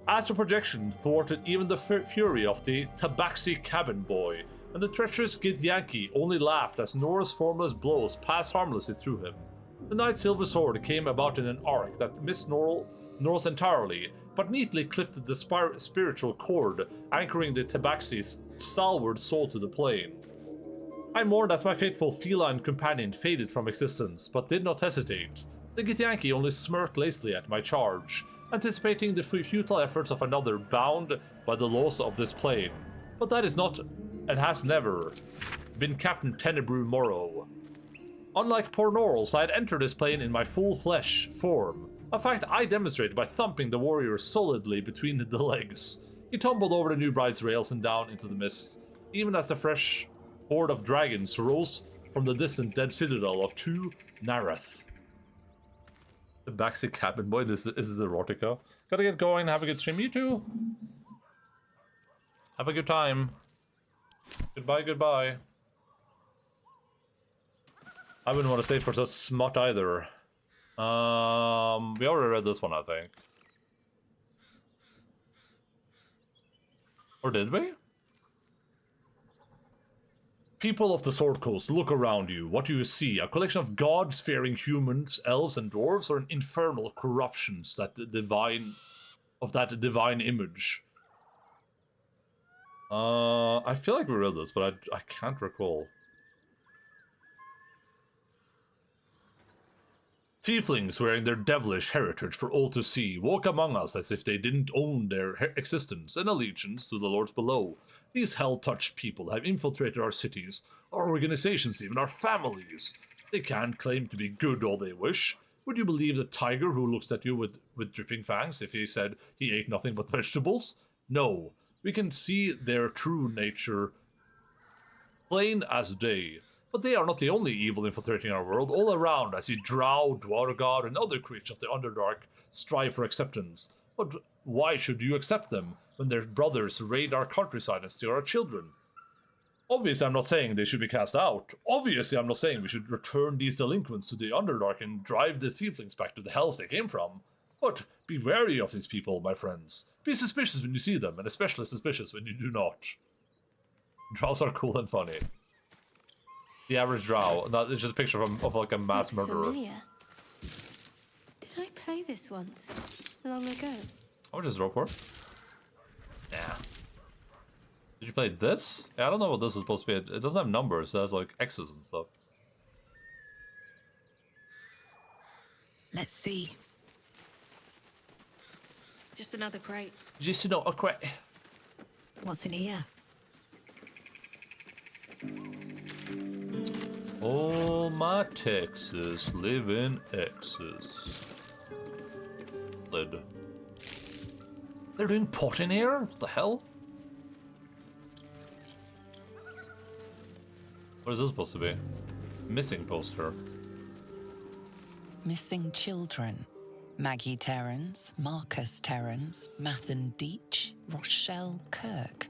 Astral projection thwarted even the fury of the Tabaxi cabin boy, and the treacherous Githyanki only laughed as Nor's formless blows passed harmlessly through him. The knight's silver sword came about in an arc that missed Norse entirely, but neatly clipped the spiritual cord, anchoring the Tabaxi's stalwart soul to the plane. I mourned as my faithful feline companion faded from existence, but did not hesitate. The Githyanki only smirked lazily at my charge, anticipating the futile efforts of another bound by the laws of this plane. But that is not, and has never, been Captain Tenebrew Morrow. Unlike poor Norls, I had entered this plane in my full flesh form, a fact I demonstrated by thumping the warrior solidly between the legs. He tumbled over the new bride's rails and down into the mists, even as the fresh horde of dragons rose from the distant dead citadel of Tu Nareth. The backseat cabin boy, this is erotica. Gotta get going, have a good stream, you too. Have a good time. Goodbye, goodbye. I wouldn't want to stay for such smut either. We already read this one, I think. Or did we? People of the Sword Coast, look around you. What do you see? A collection of gods-fearing humans, elves, and dwarves, or an infernal corruptions that divine image? I feel like we read this, but I can't recall. Tieflings wearing their devilish heritage for all to see walk among us as if they didn't own their existence and allegiance to the lords below. These hell-touched people have infiltrated our cities, our organizations, even our families. They can't claim to be good all they wish. Would you believe the tiger who looks at you with dripping fangs if he said he ate nothing but vegetables? No, we can see their true nature plain as day. But they are not the only evil infiltrating our world. All around, as you drow, dwarf god, and other creatures of the Underdark strive for acceptance. But why should you accept them when their brothers raid our countryside and steal our children? Obviously, I'm not saying they should be cast out. Obviously, I'm not saying we should return these delinquents to the Underdark and drive the tieflings back to the hells they came from. But be wary of these people, my friends. Be suspicious when you see them, and especially suspicious when you do not. Drows are cool and funny. The average drow. No, it's just a picture of like a mass Looks murderer. familiar. Did I play this once? Long ago? How much is rope worth? Yeah. Did you play this? Yeah, I don't know what this is supposed to be. It doesn't have numbers. It has like X's and stuff. Let's see. Just another crate. Just a crate. What's in here? All my Texas live in X's. Lid. They're doing pot in here? What the hell? What is this supposed to be? Missing poster. Missing children. Maggie Terrans, Marcus Terrans, Mathan Deach, Rochelle Kirk.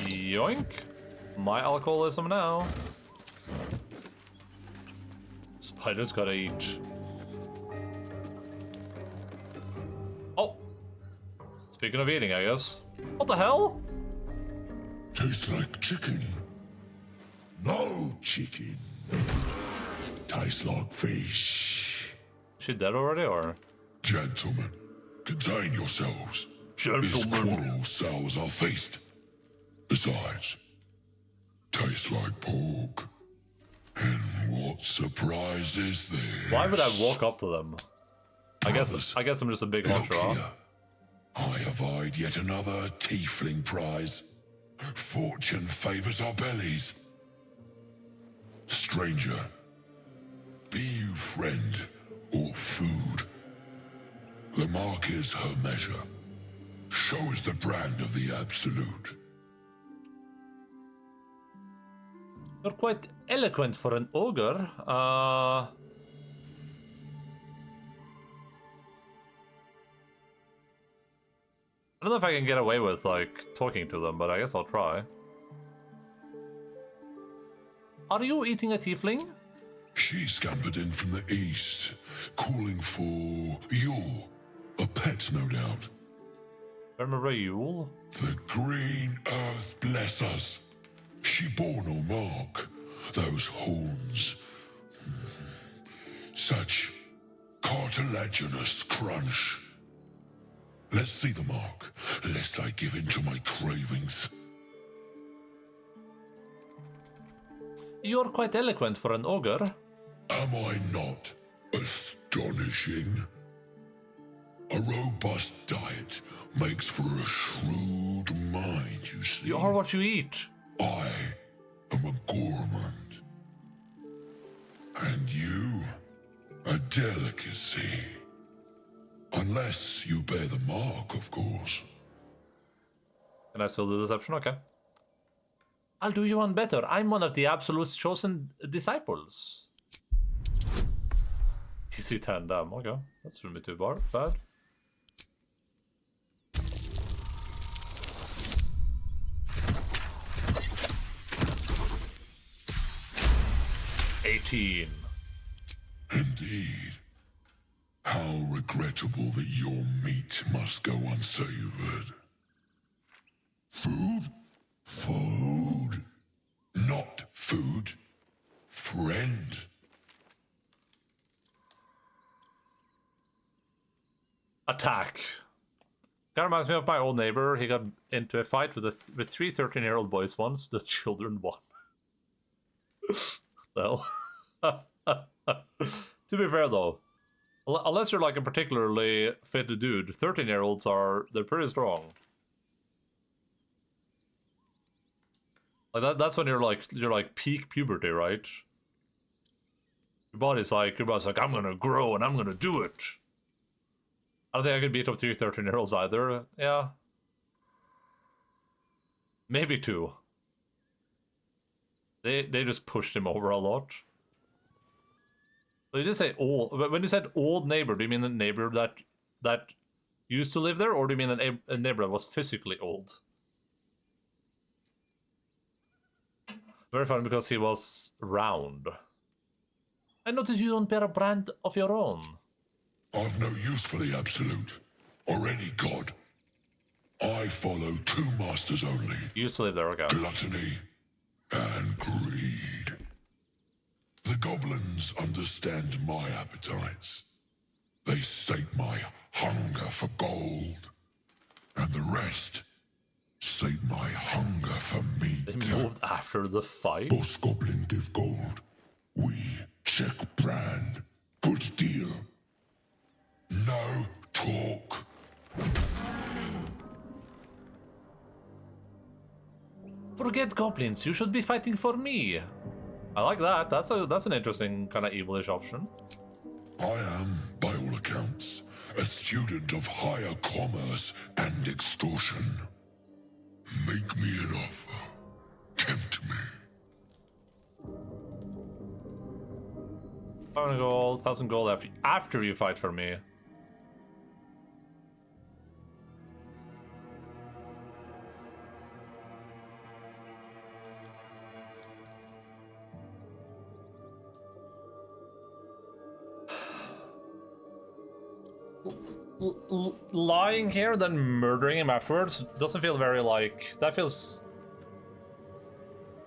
Yoink! My alcoholism now. Spiders gotta eat. Oh! Speaking of eating, I guess. What the hell? Tastes like chicken. No chicken. Tastes like fish. Is she dead already, or? Gentlemen, contain yourselves. This Gentlemen. quarrel sours our feast. Besides, tastes like pork. And what surprise is this? Why would I walk up to them? I guess I'm just a big Look honcho, huh? here. I have eyed yet another tiefling prize. Fortune favors our bellies. Stranger, be you friend or food, the mark is her measure. Show is the brand of the absolute. You're quite eloquent for an ogre. I don't know if I can get away with, like, talking to them, but I guess I'll try. Are you eating a tiefling? She scampered in from the east, calling for Yule, a pet, no doubt. Remember Yule? The green earth bless us. She bore no mark. Those horns. Such cartilaginous crunch. Let's see the mark, lest I give in to my cravings. You're quite eloquent for an ogre. Am I not astonishing? A robust diet makes for a shrewd mind, you see. You are what you eat. I am a gourmand. And you, a delicacy. Unless you bear the mark, of course. Can I still do deception? Okay. I'll do you one better. I'm one of the Absolute's chosen disciples. Easy 10 damn. Okay. That shouldn't be too bad. 18. Indeed. How regrettable that your meat must go unsavored. Food? Food. Not food. Friend. Attack. That reminds me of my old neighbor. He got into a fight with with three 13-year-old boys once. The children won. Well, to be fair though, unless you're like a particularly fit dude, 13-year-olds they're pretty strong. Like that's when you're like peak puberty, right? Your body's like I'm gonna grow and I'm gonna do it. I don't think I could beat up 3 13-year-olds either. Yeah. Maybe 2. They just pushed him over a lot. But you did say old. When you said old neighbor, do you mean a neighbor that used to live there, or do you mean a neighbor that was physically old? Very funny because he was round. I noticed you don't bear a brand of your own. I've no use for the absolute, or any god. I follow 2 masters only. You used to live there, okay. Gluttony and greed. The goblins understand my appetites. They sate my hunger for gold. And the rest sate my hunger for meat. They moved after the fight? Boss goblin give gold. We check brand. Good deal. No talk. Forget goblins, you should be fighting for me. I like that. That's an interesting kind of evilish option. I am, by all accounts, a student of higher commerce and extortion. Make me an offer. Tempt me. 500 gold, 1,000 gold after you fight for me. Lying here, then murdering him afterwards doesn't feel very like that feels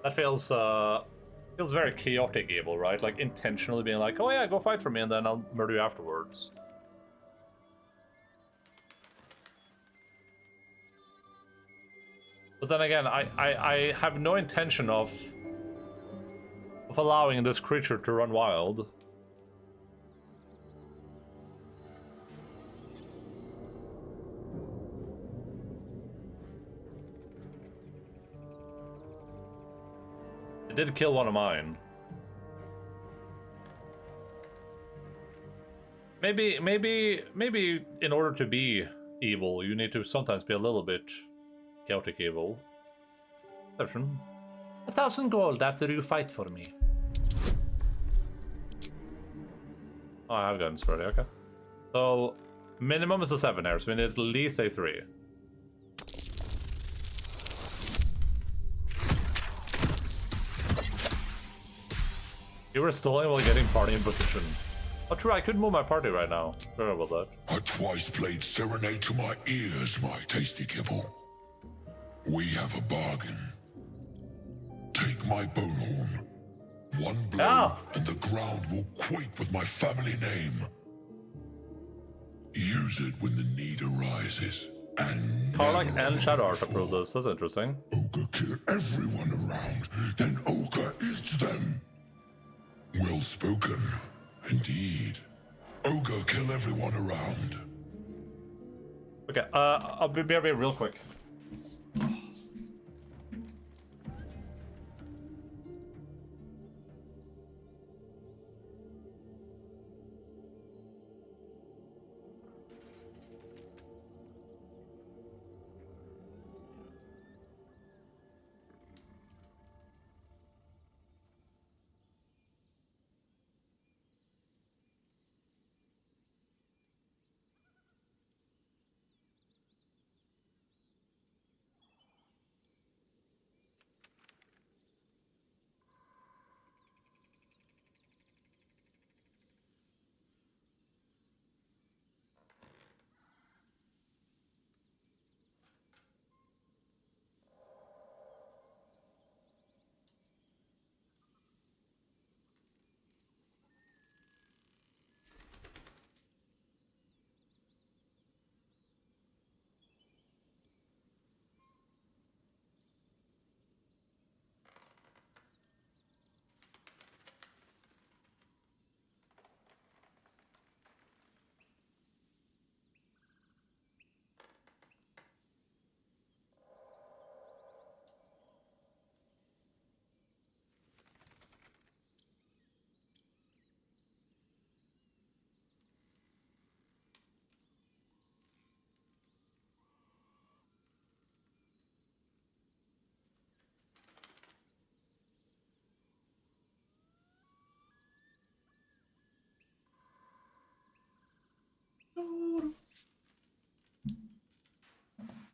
very chaotic evil, right? Like intentionally being like, oh yeah, go fight for me and then I'll murder you afterwards. But then again, I have no intention of of allowing this creature to run wild. It did kill one of mine. Maybe in order to be evil, you need to sometimes be a little bit chaotic evil. Perception. 1,000 gold after you fight for me. Oh, I have guns already, okay. So, minimum is a 7 here, so we need at least a 3. You were stalling while getting party in position. Oh, true, I could move my party right now. Sorry about that. A twice-played serenade to my ears, my tasty kibble. We have a bargain. Take my bone horn. One blow, and the ground will quake with my family name. Use it when the need arises. And Karlach and Shadow Art approve this. That's interesting. Ogre kill everyone around, then Ogre eats them. Well spoken, indeed. Ogre kill everyone around. Okay, I'll be real quick.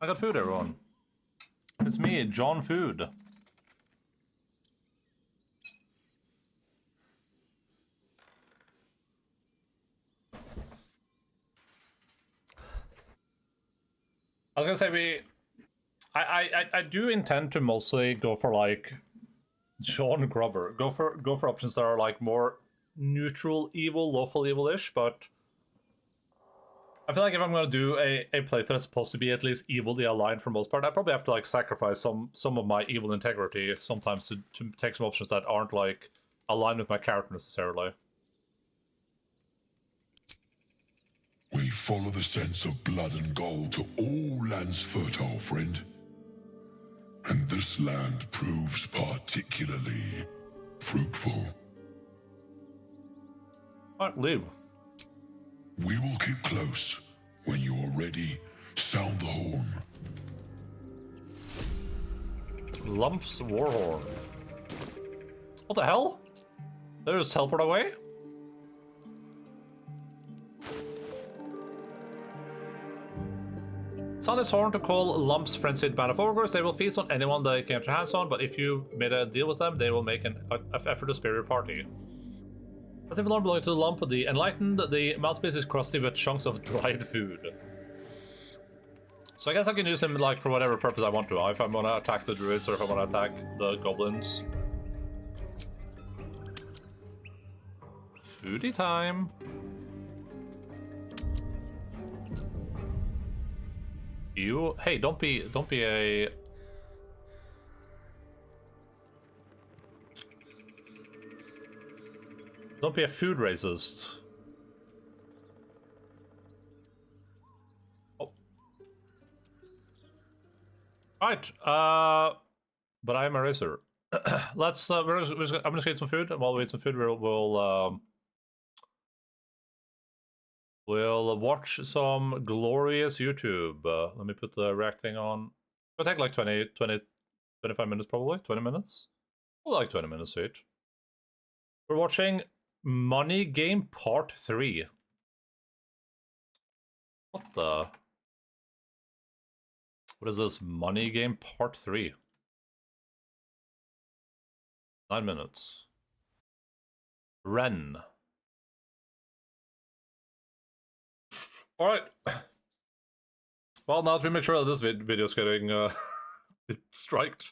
I got food, everyone. It's me, John Food. I was gonna say I do intend to mostly go for like Sean Grubber. Go for options that are like more neutral evil, lawful evil-ish, but I feel like if I'm gonna do a playthrough that's supposed to be at least evilly aligned for most part, I probably have to like sacrifice some of my evil integrity sometimes to take some options that aren't like aligned with my character necessarily. We follow the sense of blood and gold to all lands fertile, friend. And this land proves particularly fruitful. Alright, leave. We will keep close. When you are ready, sound the horn. Lumps Warhorn. What the hell? Did I just teleport away? Sound this horn to call Lump's frenzied band of ogres. They will feast on anyone they can get their hands on, but if you've made a deal with them, they will make an effort to spare your party. As if belonging to the Lump, the Enlightened, the mouthpiece is crusty with chunks of dried food. So I guess I can use him like for whatever purpose I want to. If I want to attack the druids or if I want to attack the goblins. Foodie time. You, hey, don't be a. Don't be a food racist. Oh. Right. But I am a racer. Let's. I'm just gonna get some food, and while we eat some food, we'll watch some glorious YouTube. Let me put the react thing on. It'll take like 25 minutes probably. 20 minutes. Well, like 20 minutes each. We're watching Money Game Part 3. What the? What is this? Money Game Part 3. 9 minutes. Ren. Alright. Well, now to make sure that this video is getting striked.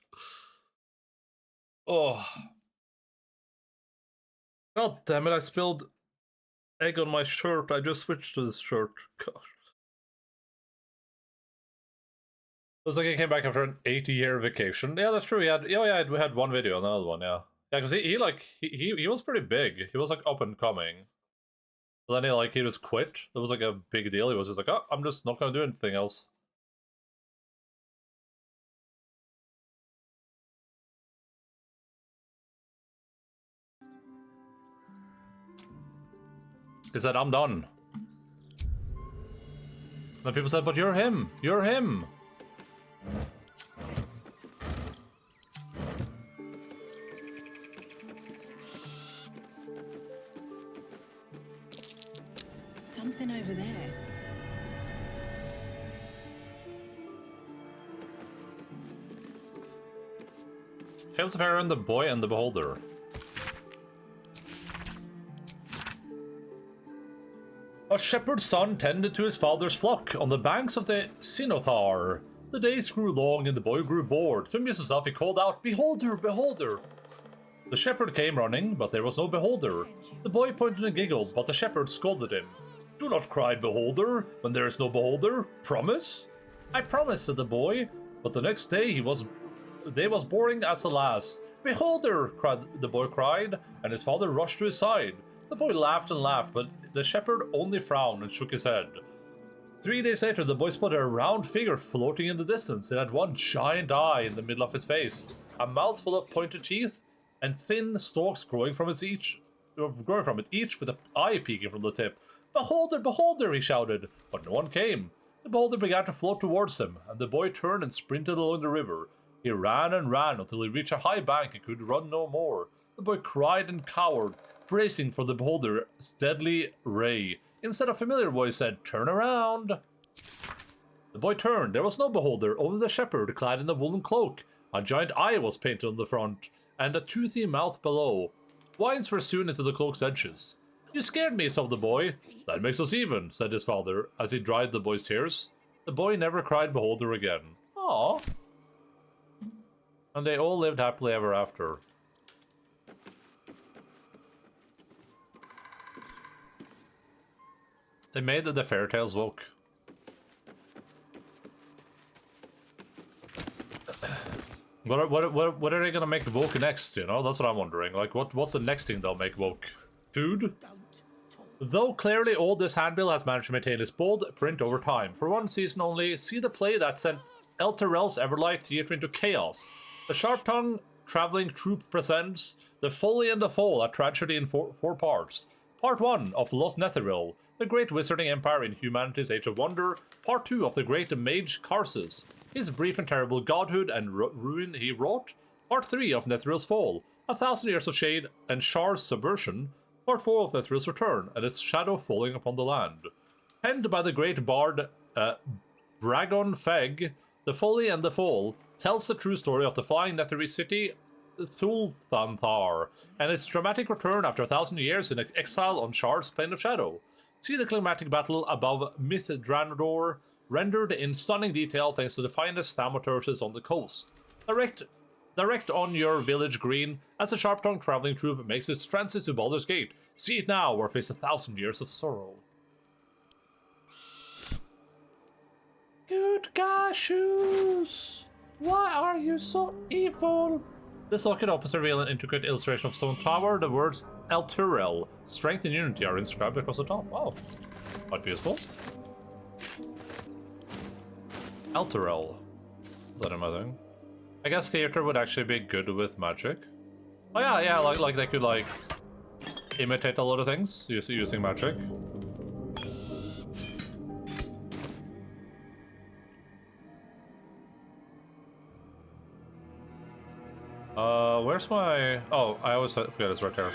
Oh. God damn it, I spilled egg on my shirt. I just switched to this shirt. Gosh. Looks like he came back after an 80-year vacation. Yeah, that's true. We had one video on the other one, yeah. Yeah, because he was pretty big. He was like up and coming. But then he just quit. That was like a big deal. He was just like, oh, I'm just not gonna do anything else. He said, I'm done. And people said, but you're him. You're him. Something over there. Fails of Aaron, the boy and the beholder. A shepherd's son tended to his father's flock on the banks of the Sinothar. The days grew long and the boy grew bored. To amuse himself, he called out, "Beholder, beholder!" The shepherd came running, but there was no beholder. The boy pointed and giggled, but the shepherd scolded him. "Do not cry, beholder, when there is no beholder. Promise?" "I promise," said the boy, but the next day he was boring as the last. "Beholder!" the boy cried, and his father rushed to his side. The boy laughed and laughed, but the shepherd only frowned and shook his head. 3 days later, the boy spotted a round figure floating in the distance. It had one giant eye in the middle of its face, a mouthful of pointed teeth, and thin stalks growing from it, each with an eye peeking from the tip. "Beholder, beholder!" he shouted, but no one came. The beholder began to float towards him, and the boy turned and sprinted along the river. He ran and ran until he reached a high bank and could run no more. The boy cried and cowered, bracing for the beholder's deadly ray. Instead, a familiar voice said, "Turn around." The boy turned. There was no beholder, only the shepherd clad in a woolen cloak. A giant eye was painted on the front, and a toothy mouth below. Vines were sewn into the cloak's edges. "You scared me," sobbed the boy. "That makes us even," said his father, as he dried the boy's tears. The boy never cried beholder again. Aww. And they all lived happily ever after. They made the fairy tales woke. What are they gonna make woke next, you know? That's what I'm wondering. Like, what's the next thing they'll make woke? Food? Though clearly all this handbill has managed to maintain its bold print over time. For one season only, see the play that sent El Terrell's Everlight Theatre into chaos. The Sharp-Tongue Traveling Troupe presents The Folly and the Fall, a tragedy in four parts. Part 1 of Lost Netheril, the great wizarding empire in humanity's age of wonder. Part 2 of the great mage Karsus, his brief and terrible godhood and ruin he wrought. Part 3 of Netheril's fall, 1,000 years of shade and Shar's subversion. Part 4 of Netheril's return and its shadow falling upon the land. Penned by the great bard Bragon Feg, The Folly and the Fall tells the true story of the flying Netherese city Thulthanthar and its dramatic return after 1,000 years in exile on Shar's Plane of Shadow. See the climatic battle above Mithranor, rendered in stunning detail thanks to the finest thaumaturges on the coast. Direct on your village green as the Sharp-Tongue Traveling Troupe makes its transit to Baldur's Gate. See it now or face 1,000 years of sorrow. Good guy shoes! Why are you so evil? This locket opens to reveal an intricate illustration of stone tower. The words Elturel, strength and unity, are inscribed across the top. Wow, might be useful. Elturel. That am I doing? I guess theater would actually be good with magic. Oh yeah, like they could like imitate a lot of things using magic. Where's my... Oh, I always forget it's right here.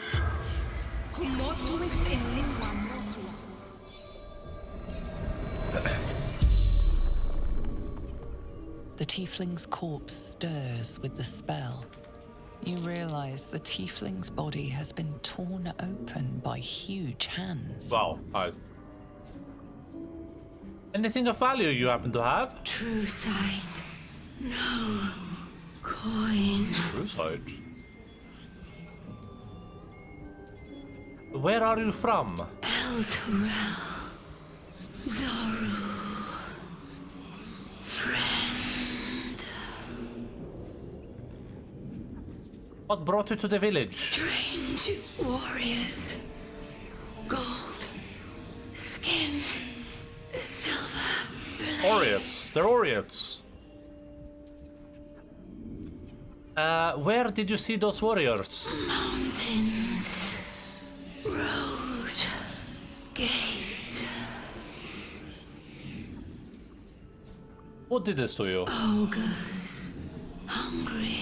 The tiefling's corpse stirs with the spell. You realize the tiefling's body has been torn open by huge hands. Wow, hi. Anything of value you happen to have? True sight. No coin. True sight. Where are you from? Elturel. Zoru. Friend. What brought you to the village? Strange warriors. Gold. Skin. Silver. Oriots. They're Oriots. Where did you see those warriors? Mountains. Road. Gate. Who did this to you? Ogres. Hungry.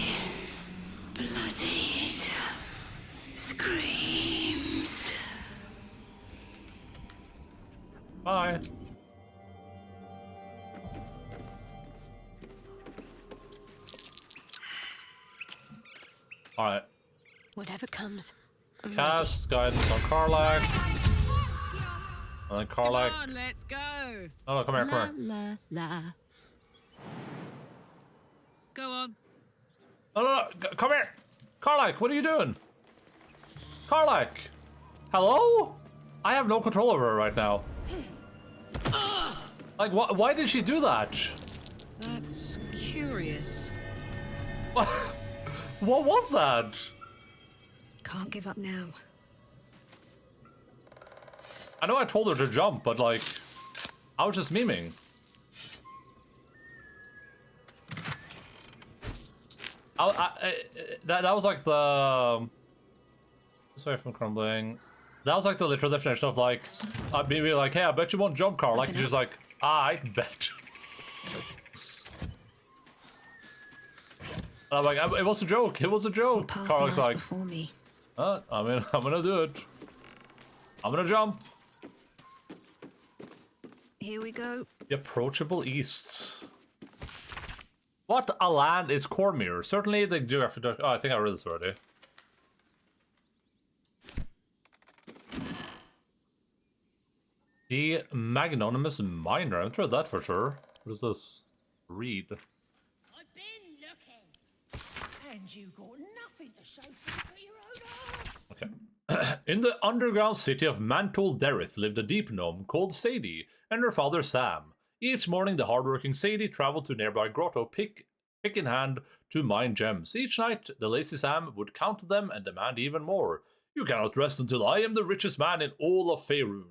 Bloodied. Screams. Bye. Alright. Whatever comes. I'm Cast guidance on Karlach. And then Karlach. Come on, let's go. Oh, come here, come here. La la. Go on. No, come here. Karlach, what are you doing? Karlach. Hello? I have no control over her right now. Like, why did she do that? That's curious. What? What was that? Can't give up now. I know I told her to jump, but like, I was just memeing. That was like the... Sorry from crumbling. That was like the literal definition of like, maybe like, hey, I bet you won't jump, Carl. Like, you're just like, I bet. And I'm like, it was a joke. It was a joke. Carl's like, me. I'm gonna do it. I'm gonna jump. Here we go. The approachable east. What a land is Cormyr? Certainly the geographic... Oh, I think I read this already. The magnanimous miner. I haven't read that for sure. What does this read? I've been looking. And you got nothing to show for your own arm. Okay. In the underground city of Mantul Derith lived a deep gnome called Sadie and her father Sam. Each morning, the hardworking Sadie traveled to a nearby grotto, pick in hand, to mine gems. Each night, the lazy Sam would count them and demand even more. You cannot rest until I am the richest man in all of Faerun.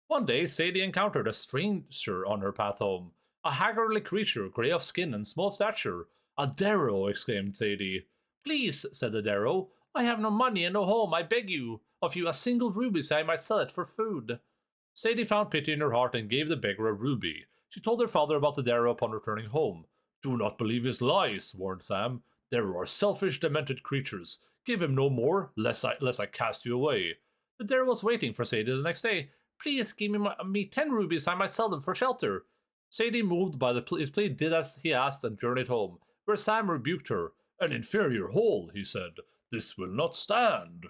One day, Sadie encountered a stranger on her path home. A haggardly creature, grey of skin and small of stature. A Darrow, exclaimed Sadie. Please, said the Darrow, I have no money and no home. I beg of you a single ruby so I might sell it for food. Sadie found pity in her heart and gave the beggar a ruby. She told her father about the Darrow upon returning home. Do not believe his lies, warned Sam. There are selfish, demented creatures. Give him no more, lest I cast you away. The Darrow was waiting for Sadie the next day. Please give me 10 rubies, I might sell them for shelter. Sadie, moved by his plea, did as he asked and journeyed home, where Sam rebuked her. An inferior hole, he said. This will not stand.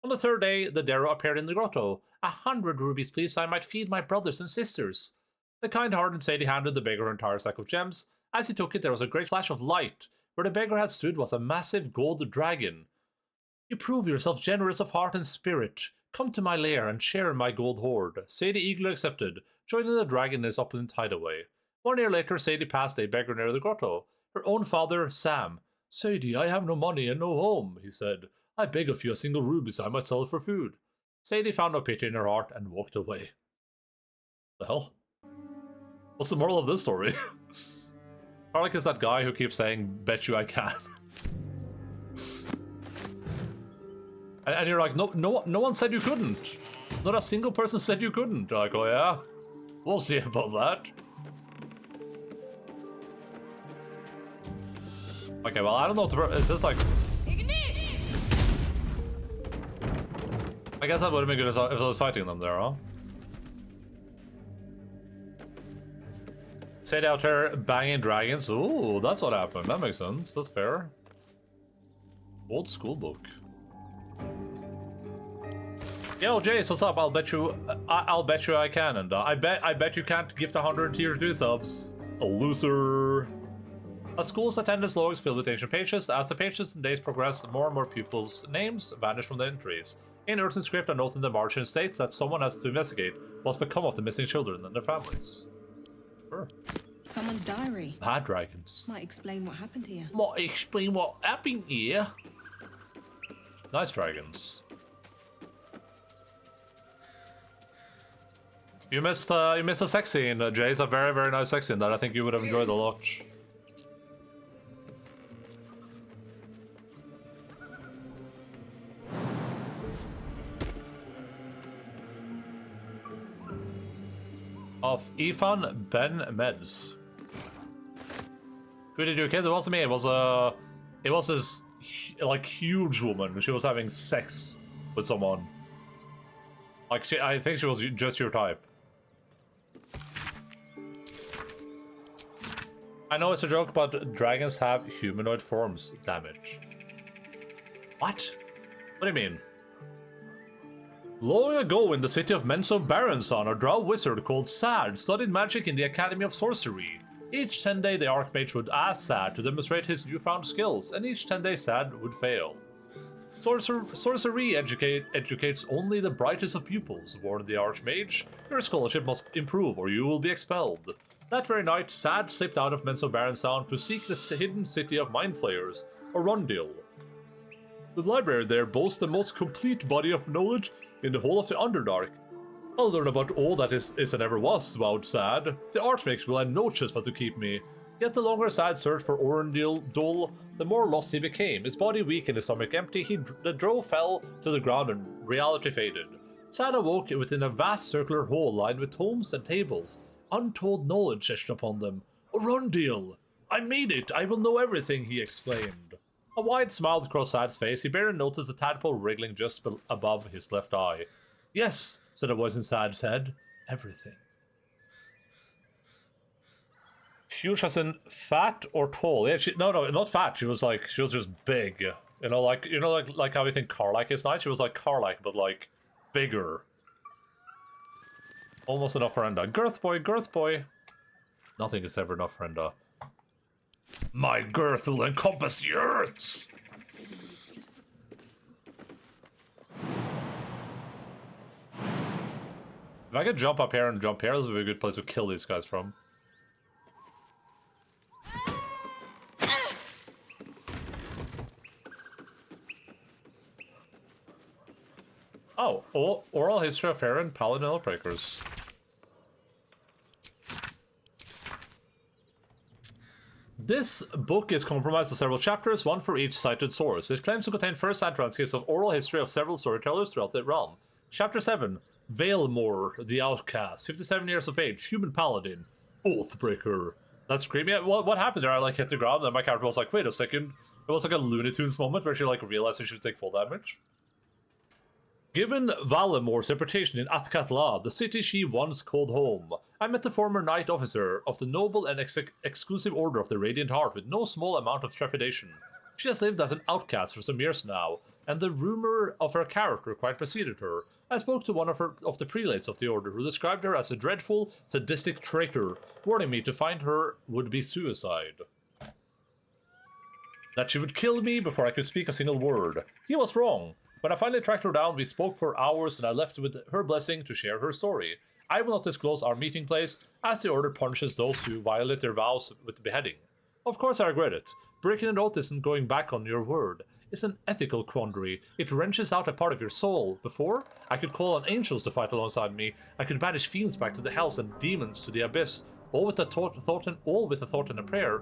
On the third day, the Darrow appeared in the grotto. 100 rubies, please, I might feed my brothers and sisters. The kind-hearted Sadie handed the beggar an entire sack of gems. As he took it, there was a great flash of light. Where the beggar had stood was a massive gold dragon. You prove yourself generous of heart and spirit. Come to my lair and share in my gold hoard. Sadie eagerly accepted, joining the dragon in his upland hideaway. 1 year later, Sadie passed a beggar near the grotto. Her own father, Sam, Sadie, I have no money and no home, he said. I beg of you a single ruby so I might sell it for food. Sadie found no pity in her heart and walked away. The hell? What's the moral of this story? Karlach is that guy who keeps saying, bet you I can. and you're like, no one said you couldn't. Not a single person said you couldn't. You're like, oh yeah? We'll see about that. Okay, well, I don't know what is this like... I guess that would have been good if I was fighting them there, huh? Sadie out here banging dragons. Ooh, that's what happened. That makes sense. That's fair. Old school book. Yo, Jace, what's up? I'll bet you I can, and I bet you can't gift 100 tier 2 subs. A loser. A school's attendance logs filled with ancient pages. As the pages and days progress, more and more pupils' names vanish from the entries. In Earth's script, a note in the margin states that someone has to investigate what's become of the missing children and their families. Sure. Someone's diary. Bad dragons. Might explain what happened here. Might explain what happened here. Nice dragons. You missed a sex scene, Jace. A very, very nice sex scene that I think you would have enjoyed a lot. Of Ifan Ben Meds. Who did you kiss? It wasn't me. It was this like huge woman. She was having sex with someone. Like I think she was just your type. I know it's a joke, but dragons have humanoid forms. Damage. What? What do you mean? Long ago in the city of Menso Baronson, a drow wizard called Sad studied magic in the Academy of Sorcery. Each 10-day the Archmage would ask Sad to demonstrate his newfound skills, and each 10-day Sad would fail. Sorcery educates only the brightest of pupils, warned the Archmage. Your scholarship must improve or you will be expelled. That very night, Sad slipped out of Menso Baronson to seek the hidden city of Mindflayers, Arundel. The library there boasts the most complete body of knowledge in the whole of the Underdark. I'll learn about all that is and ever was, vowed Sad. The Archmage will have no choice but to keep me. Yet the longer Sad searched for Arundel, the more lost he became. His body weak and his stomach empty, the drow fell to the ground and reality faded. Sad awoke within a vast circular hall lined with tomes and tables. Untold knowledge etched upon them. Arundel! I made it! I will know everything, he exclaimed. A wide smile crossed Sad's face. He barely noticed a tadpole wriggling just above his left eye. Yes, said a voice in Sad's head. Everything. Huge as in fat or tall? Yeah, no, not fat. She was just big. You know, like how we think Karlach is nice. She was like Karlach, but like bigger. Almost enough for Enda. Girth boy. Nothing is ever enough for Enda. My girth will encompass the earths! If I could jump up here and jump here, this would be a good place to kill these guys from. Oh, oral history of Farron, Paladin Outbreakers. This book is comprised of several chapters, one for each cited source. It claims to contain first-hand transcripts of oral history of several storytellers throughout the realm. Chapter 7, Valemore, the Outcast, 57 years of age, human paladin, Oathbreaker. That's creepy. What happened there? I like hit the ground and my character was like, wait a second. It was like a Looney Tunes moment where she like realized she should take full damage. Given Valemore's reputation in Athkatla, the city she once called home, I met the former knight officer of the noble and exclusive Order of the Radiant Heart with no small amount of trepidation. She has lived as an outcast for some years now, and the rumor of her character quite preceded her. I spoke to one of the prelates of the Order, who described her as a dreadful, sadistic traitor, warning me to find her would be suicide. That she would kill me before I could speak a single word. He was wrong. When I finally tracked her down, we spoke for hours and I left with her blessing to share her story. I will not disclose our meeting place, as the Order punishes those who violate their vows with beheading. Of course I regret it. Breaking an oath isn't going back on your word. It's an ethical quandary. It wrenches out a part of your soul. Before, I could call on angels to fight alongside me. I could banish fiends back to the hells and demons to the abyss. All with a thought and a prayer.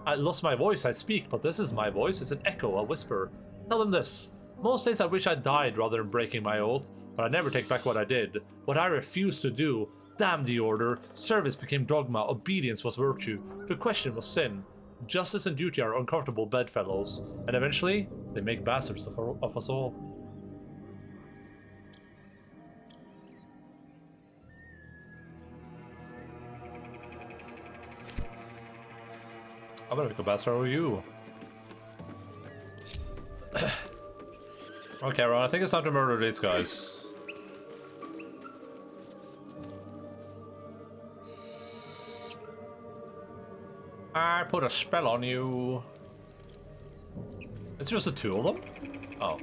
I lost my voice, I speak, but this is my voice. It's an echo, a whisper. Tell them this. Most days I wish I died rather than breaking my oath, but I never take back what I did. What I refused to do. Damn the order. Service became dogma. Obedience was virtue. To question was sin. Justice and duty are uncomfortable bedfellows, and eventually, they make bastards of us all. I'm gonna make a bastard of you. Okay, Ron, I think it's time to murder these guys. I put a spell on you. It's just the two of them? Oh.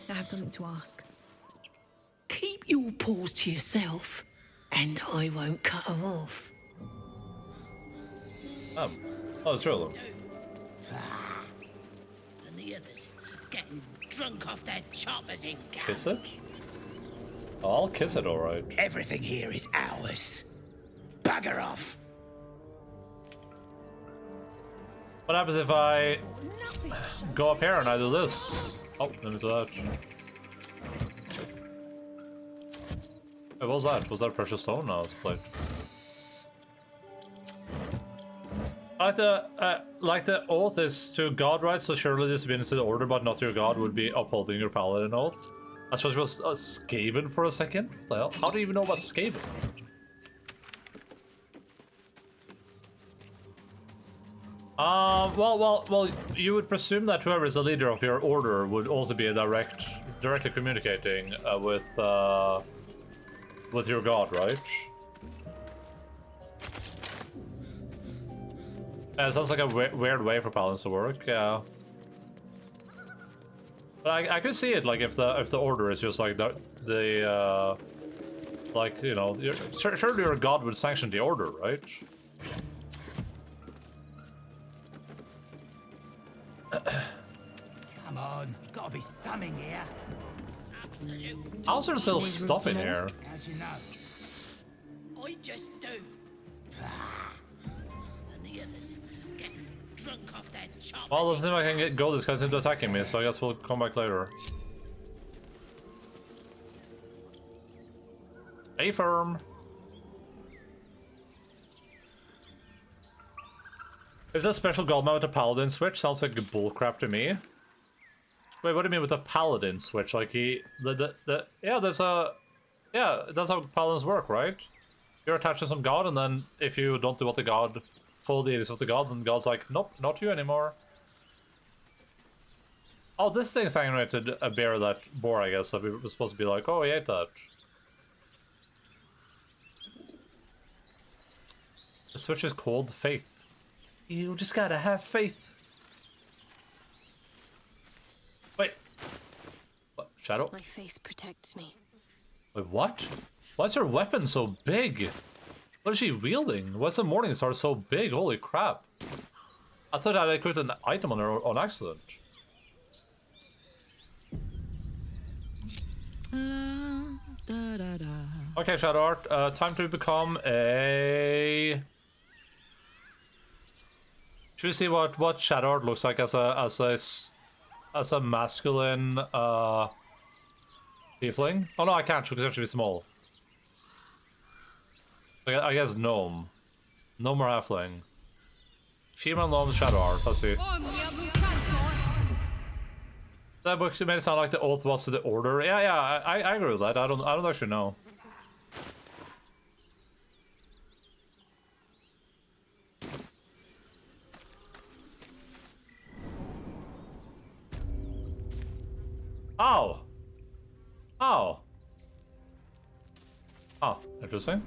I have something to ask. Keep your paws to yourself, and I won't cut them off. Oh, it's two of them. And the others getting drunk off their choppers in Kiss it? Oh, I'll kiss it, alright. Everything here is ours. Bugger off. What happens if I go up here and I do this? Oh, let me do that. Hey, what was that? Was that precious stone? No, it's plate. Like the oath is to God, right? So surely disobedience to the order, but not to your God, would be upholding your paladin oath. I thought it was Skaven for a second. What the hell? How do you even know about Skaven? Well, you would presume that whoever is the leader of your order would also be directly communicating with your God, right? Yeah, it sounds like a weird way for paladins to work, yeah. But I could see it, like, if the order is just like the like, you know, surely your God would sanction the order, right? Come on, gotta be something here. Absolutely. How's there still stuff in here? How'd you know? I just do. And the others getting drunk off their choppers. Well, let's see if I can go this guy's into attacking me, so I guess we'll come back later. Stay firm. Is that special gold mount with a paladin switch? Sounds like bullcrap to me. Wait, what do you mean with a paladin switch? Like yeah, that's how paladins work, right? You're attached to some god, and then if you don't do what the god, follow the edicts of the god, then god's like, nope, not you anymore. Oh, this thing's animated a bear that boar, I guess, that we were supposed to be like, oh, he ate that. The switch is called faith. You just gotta have faith. Wait. What? Shadow? My faith protects me. Wait, what? Why is her weapon so big? What is she wielding? Why's the Morning Star so big? Holy crap. I thought I equipped an item on her on accident. Okay, Shadow Art, time to become a... Should we see what Shadow Art looks like as a masculine tiefling? Oh no, I can't because it has to be small. I guess gnome. Gnome or halfling. Female gnome Shadow Art. Let's see. That book made it sound like the oath was to the order. Yeah, I agree with that. I don't actually know. Oh. Oh. Oh, interesting.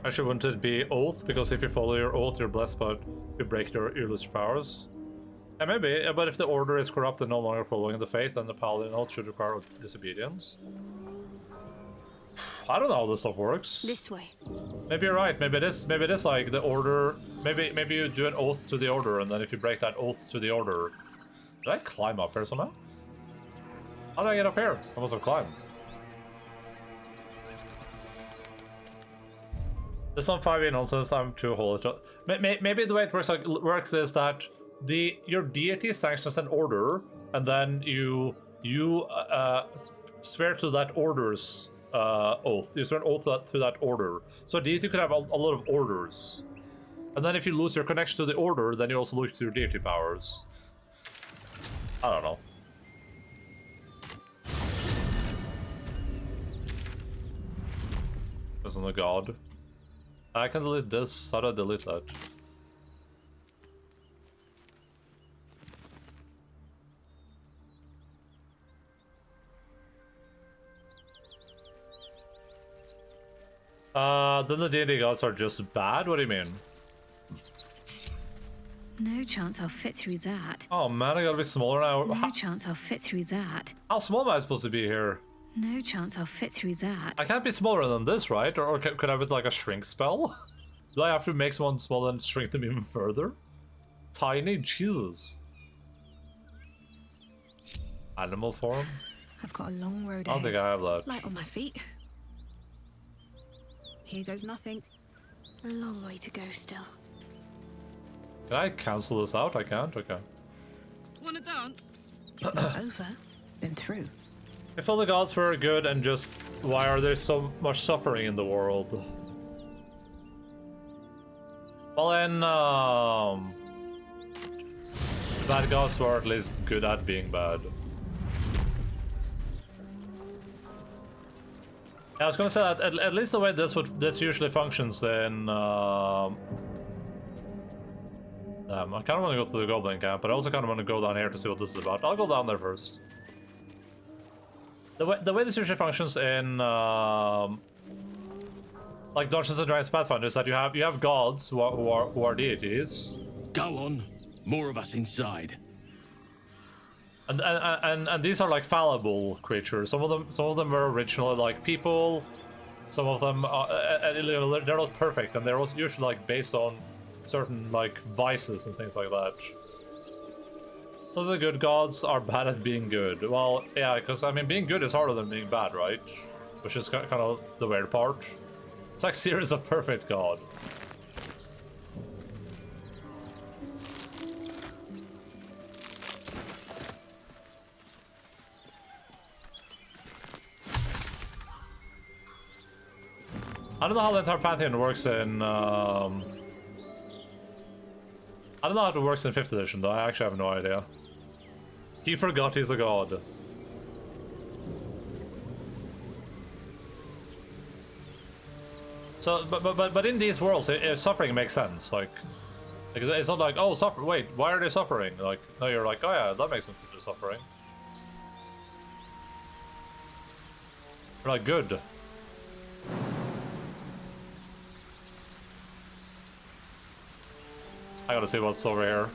Actually, wouldn't it be oath? Because if you follow your oath, you're blessed, but if you break your lose powers. Yeah, maybe, but if the order is corrupt and no longer following the faith, then the paladin oath should require disobedience. I don't know how this stuff works. This way. Maybe you're right. Maybe it is like the order. Maybe you do an oath to the order, and then if you break that oath to the order, did I climb up here somehow? How did I get up here? I must have climbed. This on 5e nonsense. I'm too holy. Maybe the way it works is that your deity sanctions an order, and then you swear to that order's oath. You swear an oath to that order. So a deity could have a lot of orders, and then if you lose your connection to the order, then you also lose your deity powers. I don't know. Isn't a god. I can delete this. How do I delete that? Then the D&D gods are just bad? What do you mean? No chance I'll fit through that. Oh man, I gotta be smaller now. No chance I'll fit through that. How small am I supposed to be here? No chance I'll fit through that. I can't be smaller than this, right? Or could I have like a shrink spell? Do I have to make someone smaller and shrink them even further? Tiny? Jesus. Animal form? I've got a long road I don't think I have that. Light on my feet. Here goes nothing. A long way to go still. Can I cancel this out? I can't? Okay. Wanna dance? If not over, then through. If all the gods were good and just... Why are there so much suffering in the world? Well then, bad gods were at least good at being bad. I was gonna say that at least the way this usually functions in I kind of want to go to the goblin camp, but I also kind of want to go down here to see what this is about. I'll go down there first. The way this usually functions in like Dungeons and Dragons Pathfinder is that you have gods who are deities. Go on, more of us inside. And these are like fallible creatures. Some of them were originally like people. Some of them they're not perfect, and they're also usually like based on certain like vices and things like that. So the good gods are bad at being good. Well, yeah, because I mean being good is harder than being bad, right? Which is kind of the weird part. It's like Seer is a perfect god. I don't know how the entire Pantheon works in, I don't know how it works in 5th edition, though. I actually have no idea. He forgot he's a god. So, but in these worlds, suffering makes sense. Like, it's not like, oh, suffer. Wait, why are they suffering? Like, no, you're like, oh yeah, that makes sense that they're suffering. You're like, good. I gotta see what's over here.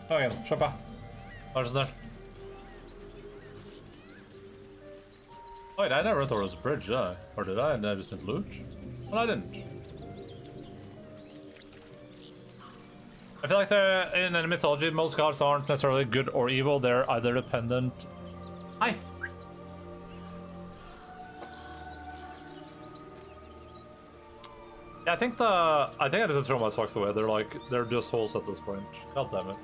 Kom igen, köpa. Vad är det där? Wait, I never thought it was a bridge, did I? Or did I? And I just didn't loot? Well, I didn't. I feel like in a mythology, most gods aren't necessarily good or evil. They're either dependent. Hi. Yeah, I think I just throw my socks away. They're just holes at this point. God damn it.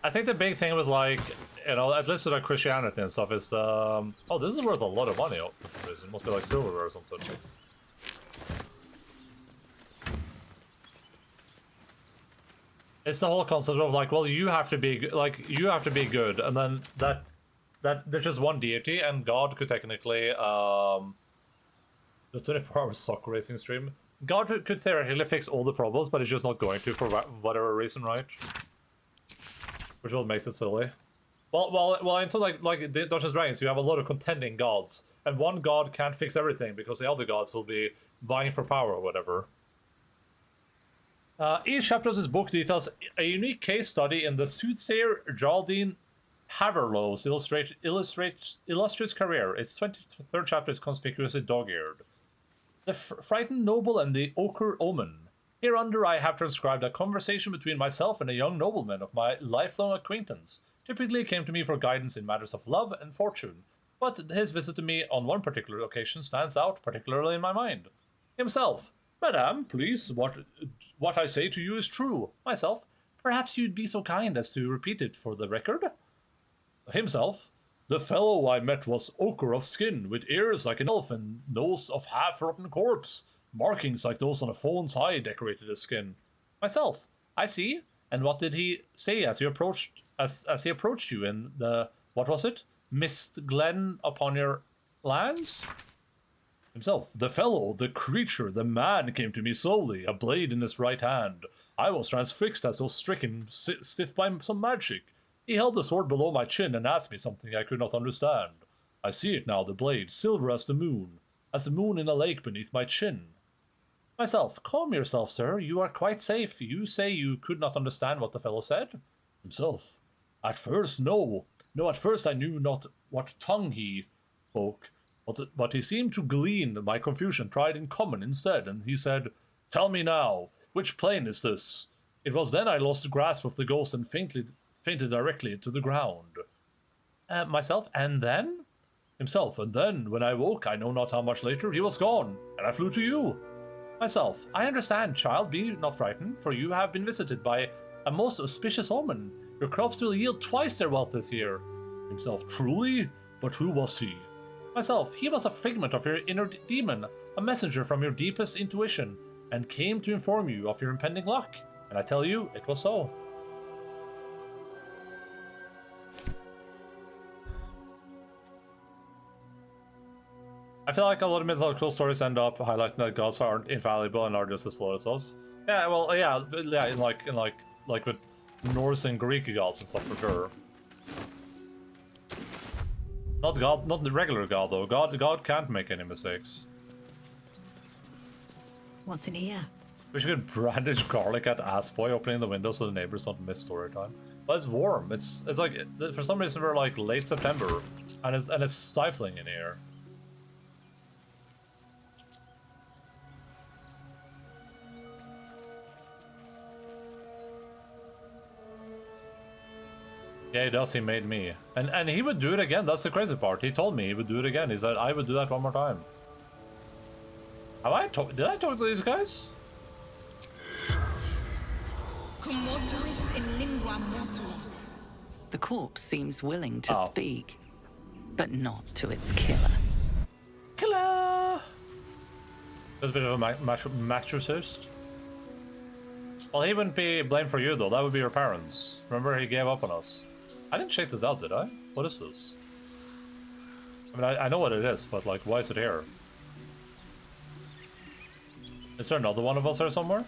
I think the big thing with, like, you know, at least with like Christianity and stuff is the oh, this is worth a lot of money. It must be like silverware or something. It's the whole concept of like, well, you have to be good, and then that there's just one deity, and God could technically the 24-hour soccer racing stream. God could theoretically fix all the problems, but he's just not going to for whatever reason, right? Which what makes it silly. Well, into like Dungeons and Dragons, you have a lot of contending gods, and one god can't fix everything because the other gods will be vying for power or whatever. Each chapter of this book details a unique case study in the soothsayer Geraldine Haverlow's illustrious career. Its 23rd chapter is conspicuously dog-eared. The Frightened Noble and the Ochre Omen. Hereunder I have transcribed a conversation between myself and a young nobleman of my lifelong acquaintance. Typically came to me for guidance in matters of love and fortune, but his visit to me on one particular occasion stands out particularly in my mind. Himself. Madame, please, what I say to you is true. Myself. Perhaps you'd be so kind as to repeat it for the record? Himself. The fellow I met was ochre of skin, with ears like an elf and nose of half-rotten corpse. Markings like those on a fawn's eye decorated his skin. Myself. I see. And what did he say as he approached you in the, what was it? Mist Glen upon your lands? Himself. The fellow, the creature, the man came to me slowly, a blade in his right hand. I was transfixed as though stricken stiff by some magic. He held the sword below my chin and asked me something I could not understand. I see it now, the blade, silver as the moon in a lake beneath my chin. Myself. Calm yourself, sir. You are quite safe. You say you could not understand what the fellow said? Himself. At first, no. No, at first I knew not what tongue he spoke. But he seemed to glean my confusion, tried in common instead, and he said, Tell me now, which plane is this? It was then I lost grasp of the ghost and fainted directly into the ground. Myself, and then? Himself, and then, when I woke, I know not how much later, he was gone, and I flew to you. Myself, I understand, child, be not frightened, for you have been visited by a most auspicious omen. Your crops will yield twice their wealth this year. Himself, truly? But who was he? Myself, he was a figment of your inner demon, a messenger from your deepest intuition, and came to inform you of your impending luck. And I tell you, it was so. I feel like a lot of mythological stories end up highlighting that gods aren't infallible and are just as flawed as us. Yeah, well, yeah, in like with Norse and Greek gods and stuff for sure. Not God, not the regular God though. God can't make any mistakes. What's in here? We should brandish garlic at Ass Boy, opening the window so the neighbors don't miss story time. But it's warm. It's like for some reason we're like late September, and it's stifling in here. Yeah, he does. He made me. And he would do it again. That's the crazy part. He told me he would do it again. He said, I would do that one more time. Did I talk to these guys? The corpse seems willing to speak, but not to its killer. Killer! There's a bit of a matricist. Well, he wouldn't be blamed for you, though. That would be your parents. Remember, he gave up on us. I didn't check this out, did I? What is this? I mean, I know what it is, but, like, why is it here? Is there another one of us here somewhere?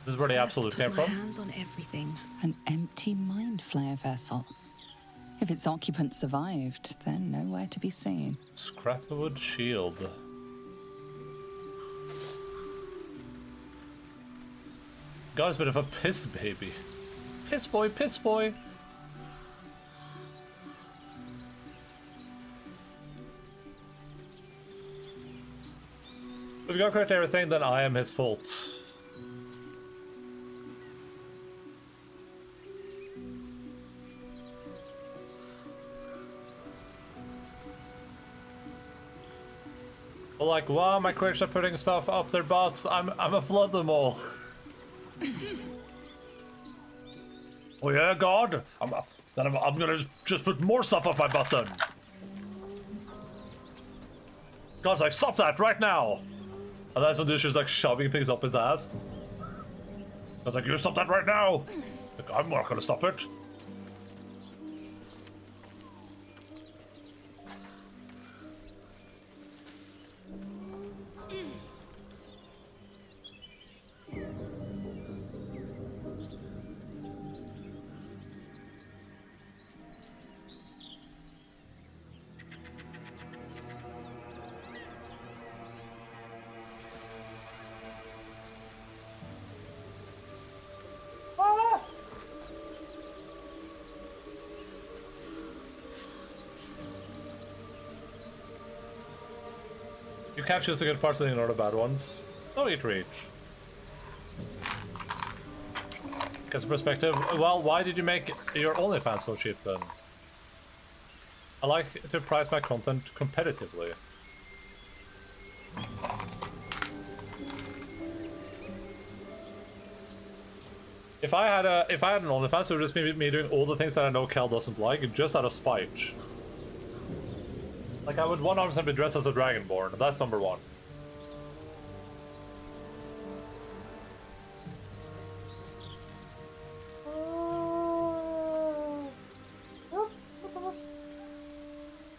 This is where the absolute came from? Hands on everything. An empty mind flare vessel. If its occupant survived, then nowhere to be seen. Scrapwood shield. God's a bit of a piss baby. Piss boy, piss boy. If we got correct everything, then I am his fault. Well, like, wow, my critics are putting stuff up their butts. I'm a flood them all. Oh yeah, God. I'm gonna just put more stuff up my butt then. God's like, stop that right now. And then some dude's just like shoving things up his ass. I was like, you stop that right now! Like, I'm not gonna stop it. You can't choose the good parts and ignore the bad ones. No eat reach. Gets perspective. Well, why did you make your OnlyFans so cheap then? I like to price my content competitively. If I had an OnlyFans, it would just be me doing all the things that I know Cal doesn't like, just out of spite. Like, I would 100% be dressed as a Dragonborn. That's number one.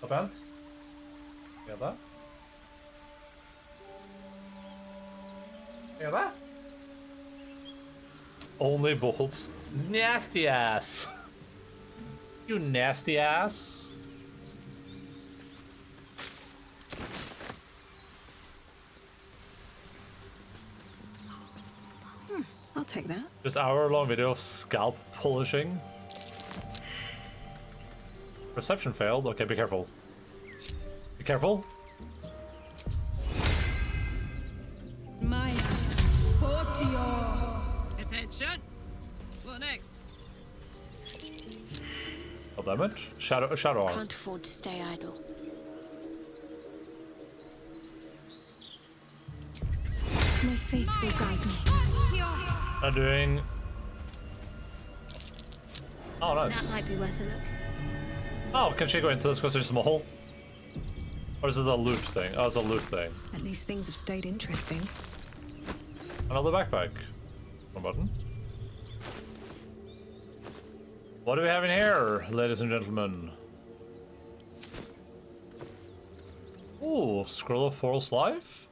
A band? Hear that? Hear that? Only bolts. Nasty ass. You nasty ass. I'll take that. Just hour-long video of scalp polishing. Reception failed. Okay, be careful. Be careful. Maya, Fortio. Attention. What next? Oh, damn it. Shadow arm. Can't afford to stay idle. My faith will guide me. I'm doing... Oh, nice. That might be worth a look. Oh, can she go into this because there's a hole? Or is it a loot thing? Oh, it's a loot thing. At least things have stayed interesting. Another backpack. One button. What do we have in here, ladies and gentlemen? Ooh, Scroll of Forest Life?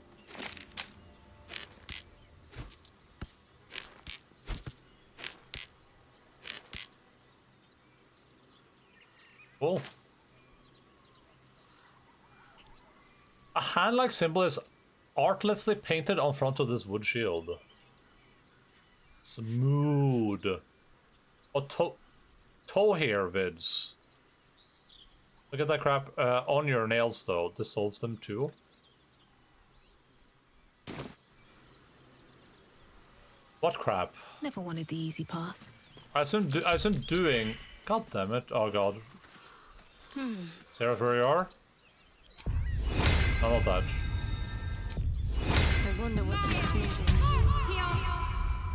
Cool. A hand-like symbol is artlessly painted on front of this wood shield. Smooth. Oh, toe hair vids. Look at that crap on your nails, though. Dissolves them too. What crap? Never wanted the easy path. I assume doing. God damn it! Oh god. Sarah, where you are? No, not that. I wonder what the next move is.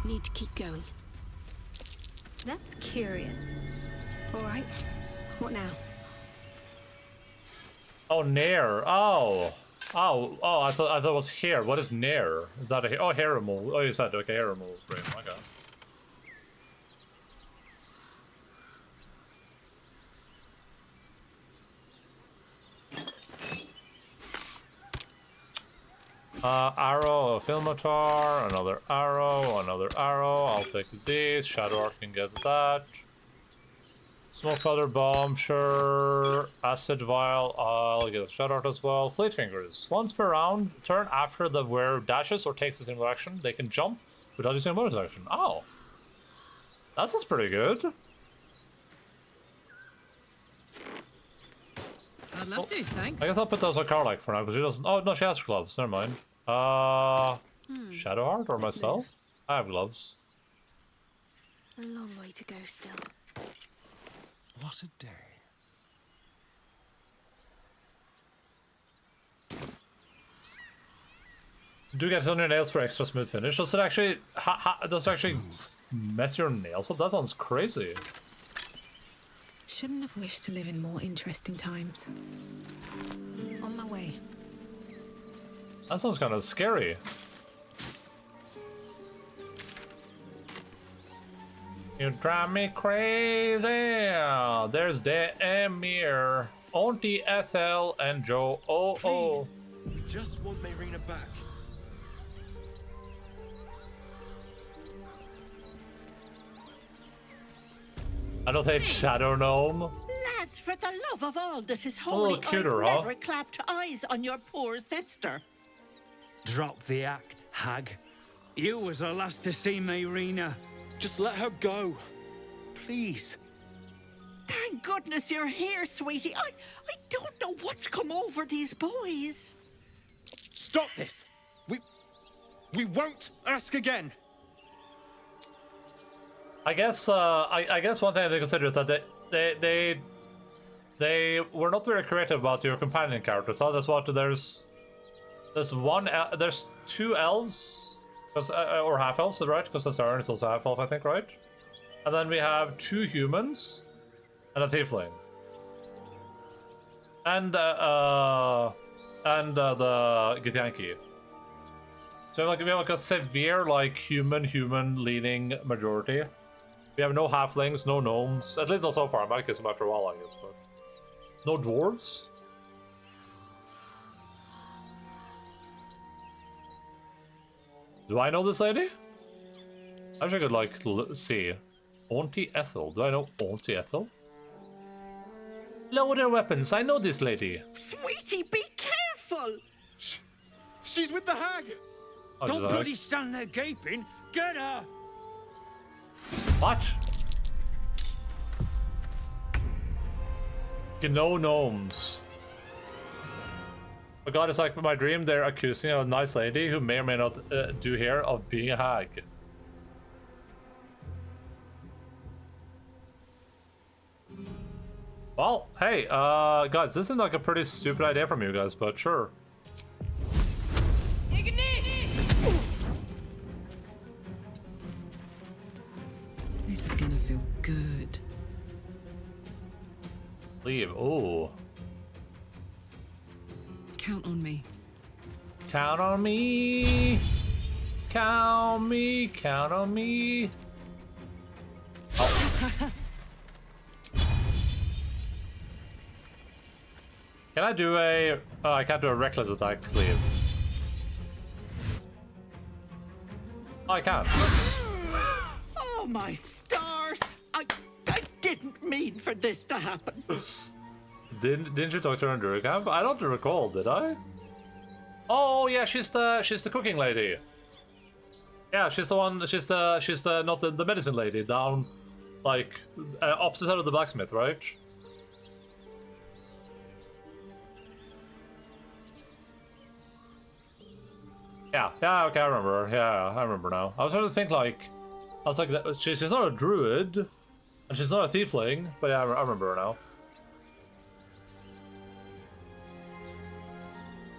Need to keep going. That's curious. All right. What now? Oh, nair. Oh, I thought it was hair. What is nair? Is that a hair removal? Oh, you said okay, hair removal. Great. Okay. Arrow, Filmatar, another arrow. I'll take these. Shadow Arc can get that. Smoke powder bomb, sure. Acid vial, I'll get a Shadow Arc as well. Fleet Fingers. Once per round, turn after the wearer dashes or takes a single action, they can jump without using a bonus action. Oh. That sounds pretty good. I'd love to, thanks. I guess I'll put those on Carlac for now, because she doesn't... Oh, no, she has gloves. Never mind. Shadowheart or myself? I have gloves. A long way to go still. What a day. Do get it on your nails for extra smooth finish. Does it actually... does it actually mess your nails up? That sounds crazy. Shouldn't have wished to live in more interesting times. On my way. That sounds kind of scary. You drive me crazy. There's the Emir, Auntie Ethel, and Joe. Oh. We just want Mayrina back. I don't think Shadow Gnome. Lads, for the love of all that is a little holy, cuter, I've huh? never clapped eyes on your poor sister. Drop the act, hag. You was the last to see Mayrina. Just let her go. Please. Thank goodness you're here, sweetie. I don't know what's come over these boys. Stop this. We won't ask again. I guess I guess one thing to consider is that they were not very creative about your companion characters. So that's what there's two elves, or half elves, right? Because the Siren is also half elf, I think, right? And then we have 2 humans and a tiefling, and the Githyanki. So we have like a severe like human leaning majority. We have no halflings, no gnomes, at least not so far. I might get some after a while, I guess, but no dwarves. Do I know this lady? I wish I could like see. Auntie Ethel. Do I know Auntie Ethel? Lower their weapons. I know this lady. Sweetie, be careful! She's with the hag. Oh, Don't bloody stand there gaping. Get her! What? No gnomes. Oh god, it's like my dream. They're accusing a nice lady who may or may not do here of being a hag. Well, hey, guys, this is like a pretty stupid idea from you guys, but sure. This is gonna feel good. Leave. Oh. Count on me. Count on me. Count me. Count on me. Oh. Can I do a... Oh, I can't do a reckless attack, cleave. Oh, I can. Oh, my stars! I didn't mean for this to happen. Didn't you talk to her in Druid Camp? I don't recall, did I? Oh yeah, she's the cooking lady. Yeah, she's the one. She's the not the medicine lady down, like opposite side of the blacksmith, right? Yeah, okay, I remember. Yeah, I remember now. I was trying to think like, I was like, she's not a druid, and she's not a tiefling, but yeah, I remember her now.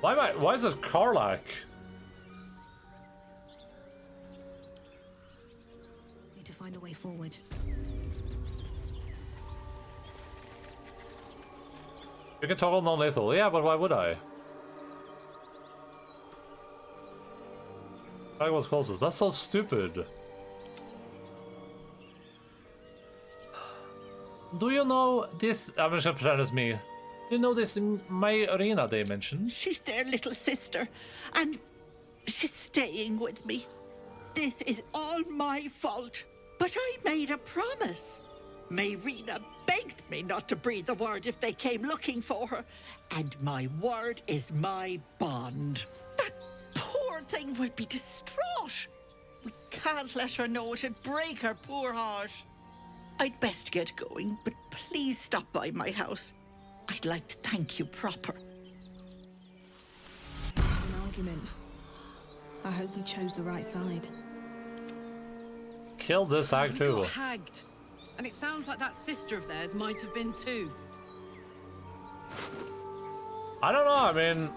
Why is it Karlach? Need to find a way forward. You can toggle non-lethal. Yeah, but why would I? I was closest. That's so stupid. Do you know this? I'm just gonna pretend it's me. Do you know this Mayrina they mentioned? She's their little sister, and she's staying with me. This is all my fault, but I made a promise. Mayrina begged me not to breathe a word if they came looking for her, and my word is my bond. That poor thing will be distraught. We can't let her know. It'd break her poor heart. I'd best get going, but please stop by my house. I'd like to thank you proper. An argument. I hope we chose the right side. Kill this hag You too. got hagged. And it sounds like that sister of theirs might have been too. I don't know. I mean,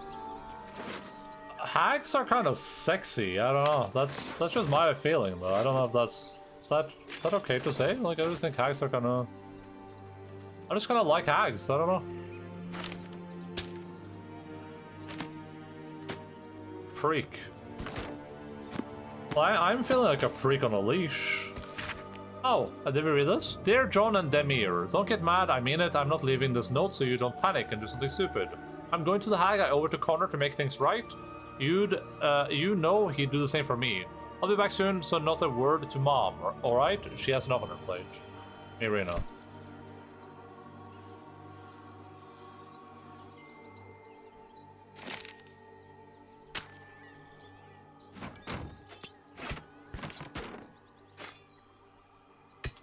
hags are kind of sexy. I don't know. That's just my feeling, though. I don't know if that's is that okay to say? Like, I just think hags are kind of. I just kind of like hags. I don't know. Freak. Well, I'm feeling like a freak on a leash. Oh, did we read this? Dear John and Demir, don't get mad, I mean it. I'm not leaving this note so you don't panic and do something stupid. I'm going to the hag. I owe it to Connor to make things right. You know he'd do the same for me. I'll be back soon, so not a word to Mom, alright? She has enough on her plate. Irina.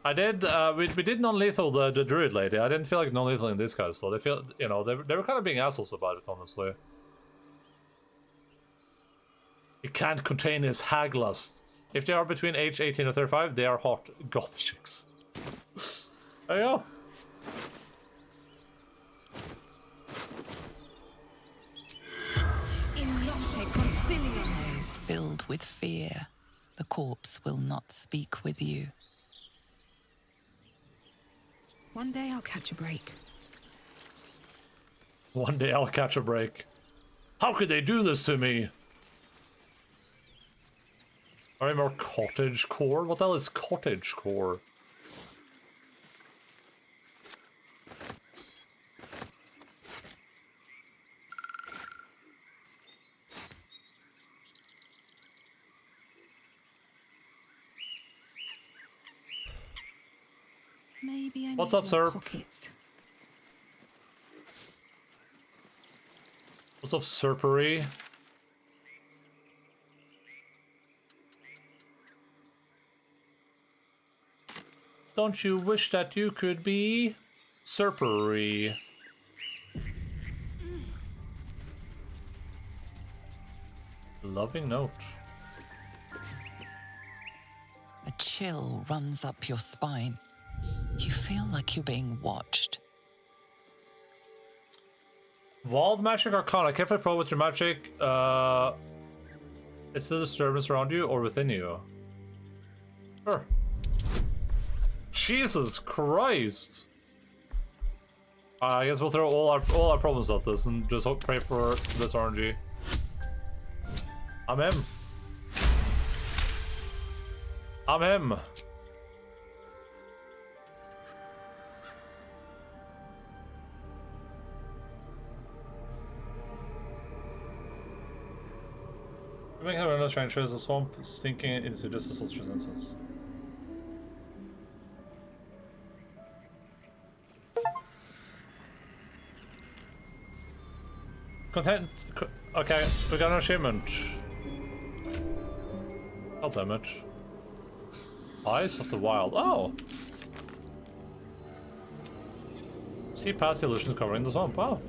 I did, we did non-lethal the druid lady. I didn't feel like non-lethal in this guys, so they feel, you know, they were kind of being assholes about it, honestly. It can't contain his hag lust. If they are between age 18 and 35, they are hot goth chicks. There you go. Eyes filled with fear, the corpse will not speak with you. One day I'll catch a break. One day I'll catch a break. How could they do this to me? Are more cottage core? What the hell is cottage core? Maybe I What's need up, more sir? pockets. What's up, Serpery? Don't you wish that you could be Serpery? Loving note. A chill runs up your spine. You feel like you're being watched. Wild magic arcana. Carefully pro with your magic. Is the disturbance around you or within you? Sure. Jesus Christ. I guess we'll throw all our problems at this and just hope pray for this RNG. I'm him. I'm him. Making a window trying to shows the swamp stinking into just a soldier's instance. Content. Okay, we got an achievement. God damn it. Eyes of the Wild. Oh! See past illusions covering the swamp. Wow.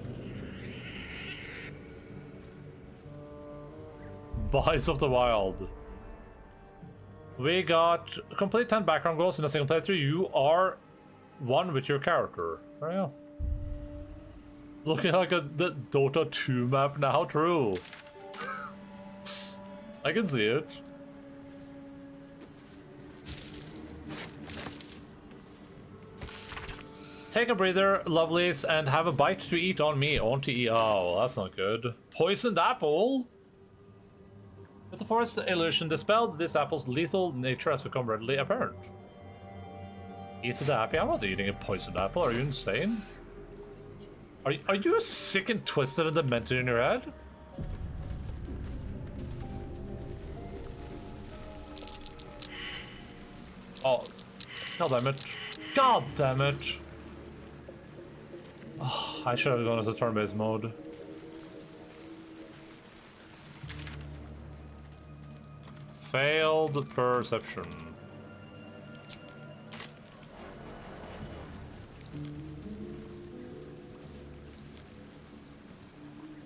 Eyes of the Wild. We got complete 10 background goals in a single playthrough. You are one with your character. There you go. Looking like the Dota 2 map now, true. I can see it. Take a breather, lovelies, and have a bite to eat on me. On to eat. Oh, that's not good. Poisoned apple? With the forest illusion dispelled, this apple's lethal nature has become readily apparent. Eat the apple? I'm not eating a poisoned apple. Are you insane? Are you sick and twisted and demented in your head? Oh, god damn it. God damn it. Oh, I should have gone into turn-based mode. Failed perception.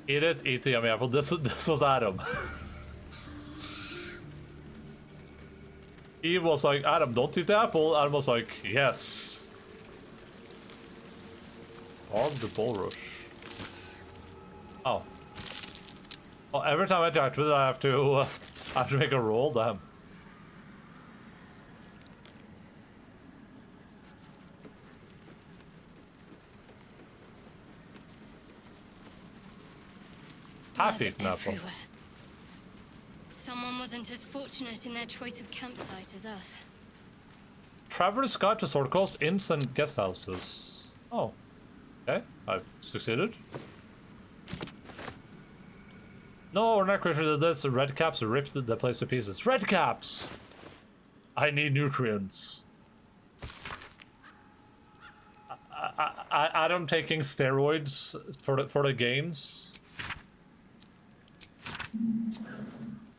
Eat it, eat the yummy apple. This was Adam. He was like, Adam, don't eat the apple. Adam was like, yes. Of the bull rush. Oh. Well, every time I interact with it, I have to make a roll. Damn. Half-eaten apple. Someone wasn't as fortunate in their choice of campsite as us. Traveler's Guide to Sword Coast Inns and Guest Houses. Oh. Okay, I've succeeded. No, we're not creature did this. The red caps ripped the place to pieces. Red caps! I need nutrients. Adam taking steroids for the gains.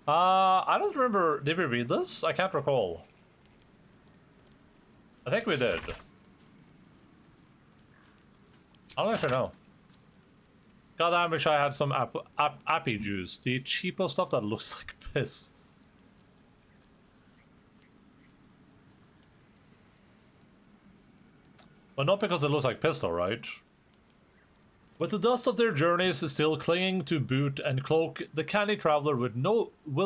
I don't remember. Did we read this? I can't recall. I think we did. I don't actually know. God, I wish I had some appy juice. The cheapo stuff that looks like piss. But not because it looks like piss though, right? With the dust of their journeys still clinging to boot and cloak, the canny traveler will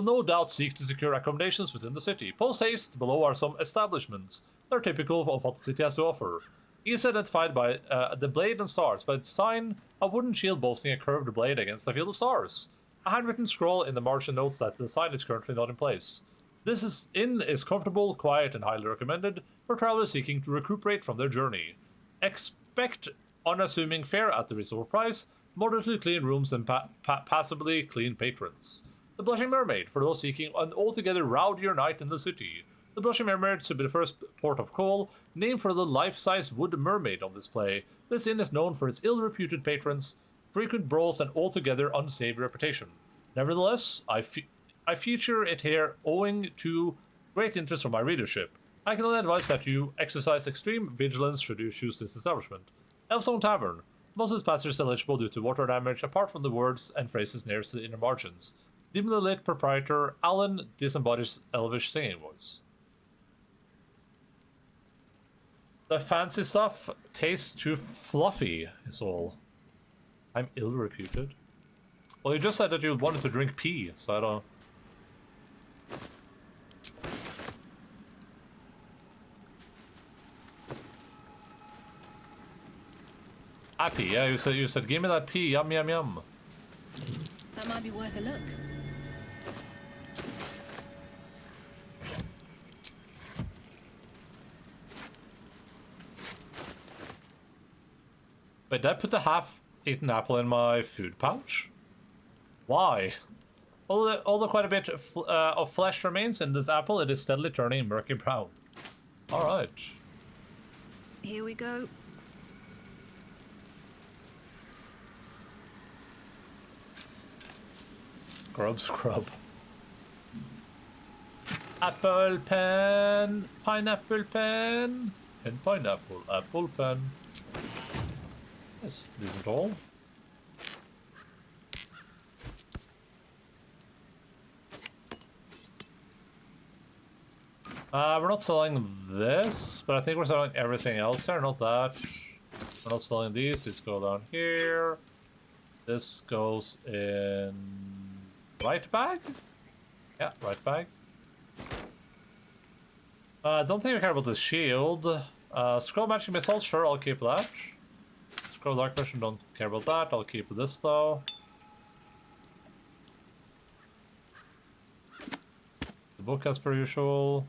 no doubt seek to secure accommodations within the city. Post haste, below are some establishments that are typical of what the city has to offer. Each identified by the blade and stars, by its sign, a wooden shield boasting a curved blade against a field of stars. A handwritten scroll in the margin notes that the sign is currently not in place. This inn is comfortable, quiet, and highly recommended for travelers seeking to recuperate from their journey. Expect unassuming fare at the reasonable price, moderately clean rooms, and passably clean patrons. The Blushing Mermaid, for those seeking an altogether rowdier night in the city. The Blushing Mermaid should be the first port of call, named for the life-size wood mermaid on display. This inn is known for its ill-reputed patrons, frequent brawls, and altogether unsavory reputation. Nevertheless, I feature it here owing to great interest from my readership. I can only advise that you exercise extreme vigilance should you choose this establishment. Elfstone Tavern. Most of its passengers eligible due to water damage, apart from the words and phrases nearest to the inner margins. Dimly lit proprietor Alan disembodies elvish singing voice. The fancy stuff tastes too fluffy, is all. I'm ill-reputed. Well, you just said that you wanted to drink pee, so I don't... Appy, yeah, you said, give me that pee, yum, yum, yum. That might be worth a look. Wait, did I put the half-eaten apple in my food pouch? Why? Although quite a bit of flesh remains in this apple, it is steadily turning murky brown. Alright. Here we go. Scrub. Apple pen, pineapple pen, and pineapple, apple pen. Yes, isn't all. We're not selling this, but I think we're selling everything else here, not that. We're not selling these, these go down here. This goes in... right bag? Yeah, right bag. I don't think I care about the shield. Scroll magic missiles, sure, I'll keep that. Scroll dark vision, don't care about that. I'll keep this though. The book as per usual.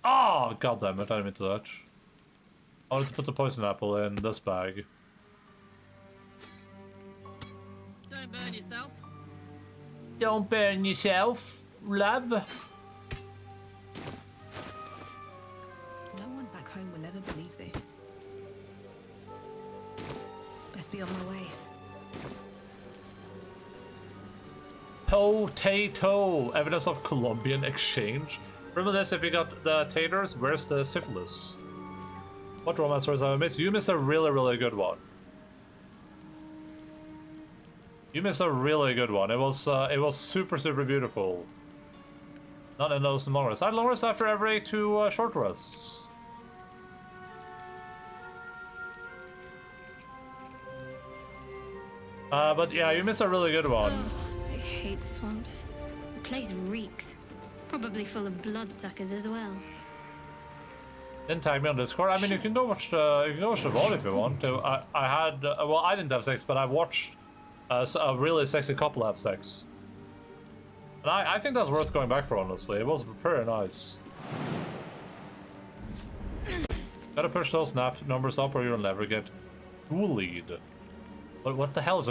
Oh, goddammit, I didn't mean to that. I wanted to put the poison apple in this bag. Don't burn yourself. Don't burn yourself, love. No one back home will ever believe this. Best be on my way. Potato! Evidence of Colombian exchange. Remember this, if you got the taters, where's the syphilis? What romance stories have I missed? You missed a really, really good one. You missed a really good one. It was super, super beautiful. Not in those long rests. I had long rests after every 2 short rests. But yeah, you missed a really good one. Ugh, I hate swamps. The place reeks. Probably full of bloodsuckers as well. Then tag me on Discord. I mean, you can go watch the VOD if you want to. I had well, I didn't have sex, but I watched a really sexy couple have sex. And I think that's worth going back for, honestly. It was very nice. Gotta push those numbers up or you'll never get dual lead. But what the hell is a